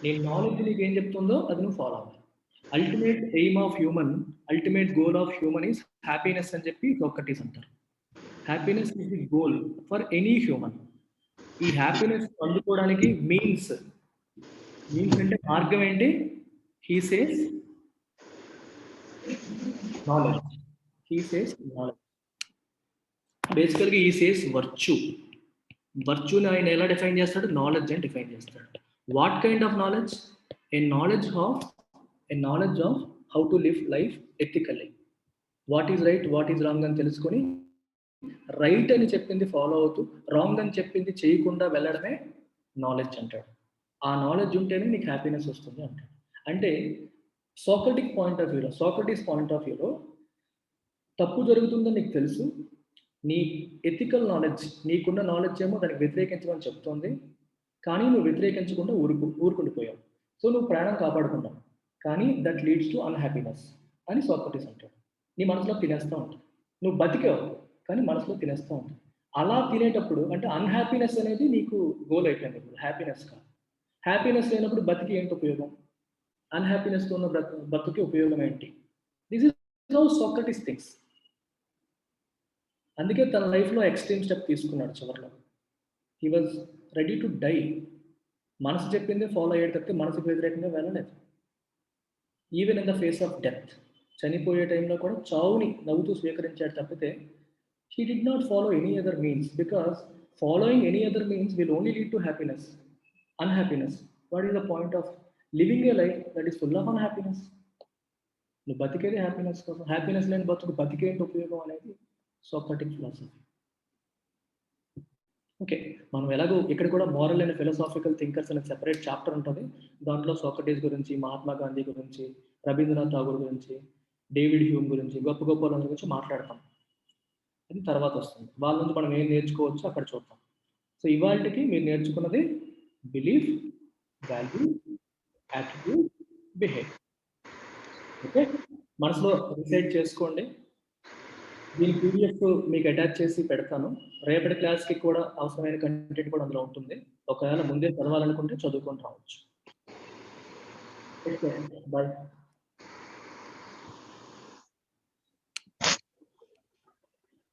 నీ నాలెడ్జ్ నీకు ఏం చెప్తుందో అది నువ్వు ఫాలో అవ్వాలి. Ultimate aim of human, ultimate goal of human is happiness అని చెప్పి సోక్రటీస్ అంటారు. Happiness is the goal for any human. ఈ హ్యాపీనెస్ అందుకోవడానికి మీన్స్ అంటే మార్గం ఏంటి? He says knowledge. బేసికల్గా ఈ సేస్ వర్చ్యూ. వర్చ్యూని ఆయన ఎలా డిఫైన్ చేస్తాడు? నాలెడ్జ్ అని డిఫైన్ చేస్తాడు. What kind of knowledge? A knowledge of how to live life ethically. What is right, what is wrong అని తెలుసుకొని రైట్ అని చెప్పింది ఫాలో అవుతూ రాంగ్ అని చెప్పింది చేయకుండా వెళ్ళడమే నాలెడ్జ్ అంటాడు. ఆ నాలెడ్జ్ ఉంటేనే నీకు హ్యాపీనెస్ వస్తుంది అంటాడు. అంటే సోక్రటిక్ సోక్రటీస్ పాయింట్ ఆఫ్ వ్యూలో తప్పు జరుగుతుందని నీకు తెలుసు, నీ ఎథికల్ నాలెడ్జ్, నీకున్న నాలెడ్జ్ ఏమో దానికి వ్యతిరేకించమని చెప్తోంది, కానీ నువ్వు వ్యతిరేకించకుండా ఊరుకుండిపోయావు. సో నువ్వు ప్రాణం కాపాడుకున్నావు, కానీ దట్ లీడ్స్ టు అన్హ్యాపీనెస్ అని సోక్రటీస్ అంటాడు. నీ మనసులో తినేస్తూ ఉంటావు, నువ్వు బతికావు కానీ మనసులో తినేస్తూ ఉంటావు. అలా తినేటప్పుడు అంటే అన్హ్యాపీనెస్ అనేది నీకు గోల్ అయిపోయింది, ఇప్పుడు హ్యాపీనెస్ కాదు. హ్యాపీనెస్ లేనప్పుడు బతికి ఏంటి ఉపయోగం? అన్హ్యాపీనెస్తో ఉన్న బతుకి ఉపయోగం ఏంటి? This is how Socrates thinks. అందుకే తన లైఫ్లో ఎక్స్ట్రీమ్ స్టెప్ తీసుకున్నాడు చివరిలో. He was ready to die. మనసు చెప్పిందే ఫాలో అయ్యేది తప్పితే మనసుకు వ్యతిరేకంగా వెళ్ళలేదు. Even in the face of death, చనిపోయే టైంలో కూడా చావుని నవ్వుతూ స్వీకరించాడు తప్పితే he did not follow any other means, because following any other means will only lead to unhappiness. What is the point of living a life that is full of unhappiness? నువ్వు బతికేది happiness కోసం. Happiness లేని బతుకు బతికేంటి ఉపయోగం అనేది Socratic philosophy. Okay, మనం ఎలాగో ఇక్కడ కూడా మోరల్ అండ్ ఫిలాసాఫికల్ థింకర్స్ అనే సెపరేట్ చాప్టర్ ఉంటుంది. దాంట్లో సోక్రటీస్ గురించి, మహాత్మా గాంధీ గురించి, రవీంద్రనాథ్ ఠాగూర్ గురించి, డేవిడ్ హ్యూమ్ గురించి, గొప్ప గొప్ప వాళ్ళ గురించి మాట్లాడతాం. అది తర్వాత వస్తుంది. వాళ్ళ నుంచి మనం ఏం నేర్చుకోవచ్చు అక్కడ చూద్దాం. సో ఇవాళకి మీరు నేర్చుకున్నది belief, value, attitude, behaviour. Okay, మనసులో రిసైడ్ చేసుకోండి. దీని పీడిఎఫ్ మీకు అటాచ్ చేసి పెడతాను. రేపటి క్లాస్కి కూడా అవసరమైన కంటెంట్ కూడా అందులో ఉంటుంది. ఒకవేళ ముందే చదవాలనుకుంటే చదువుకొని రావచ్చు. Okay, bye.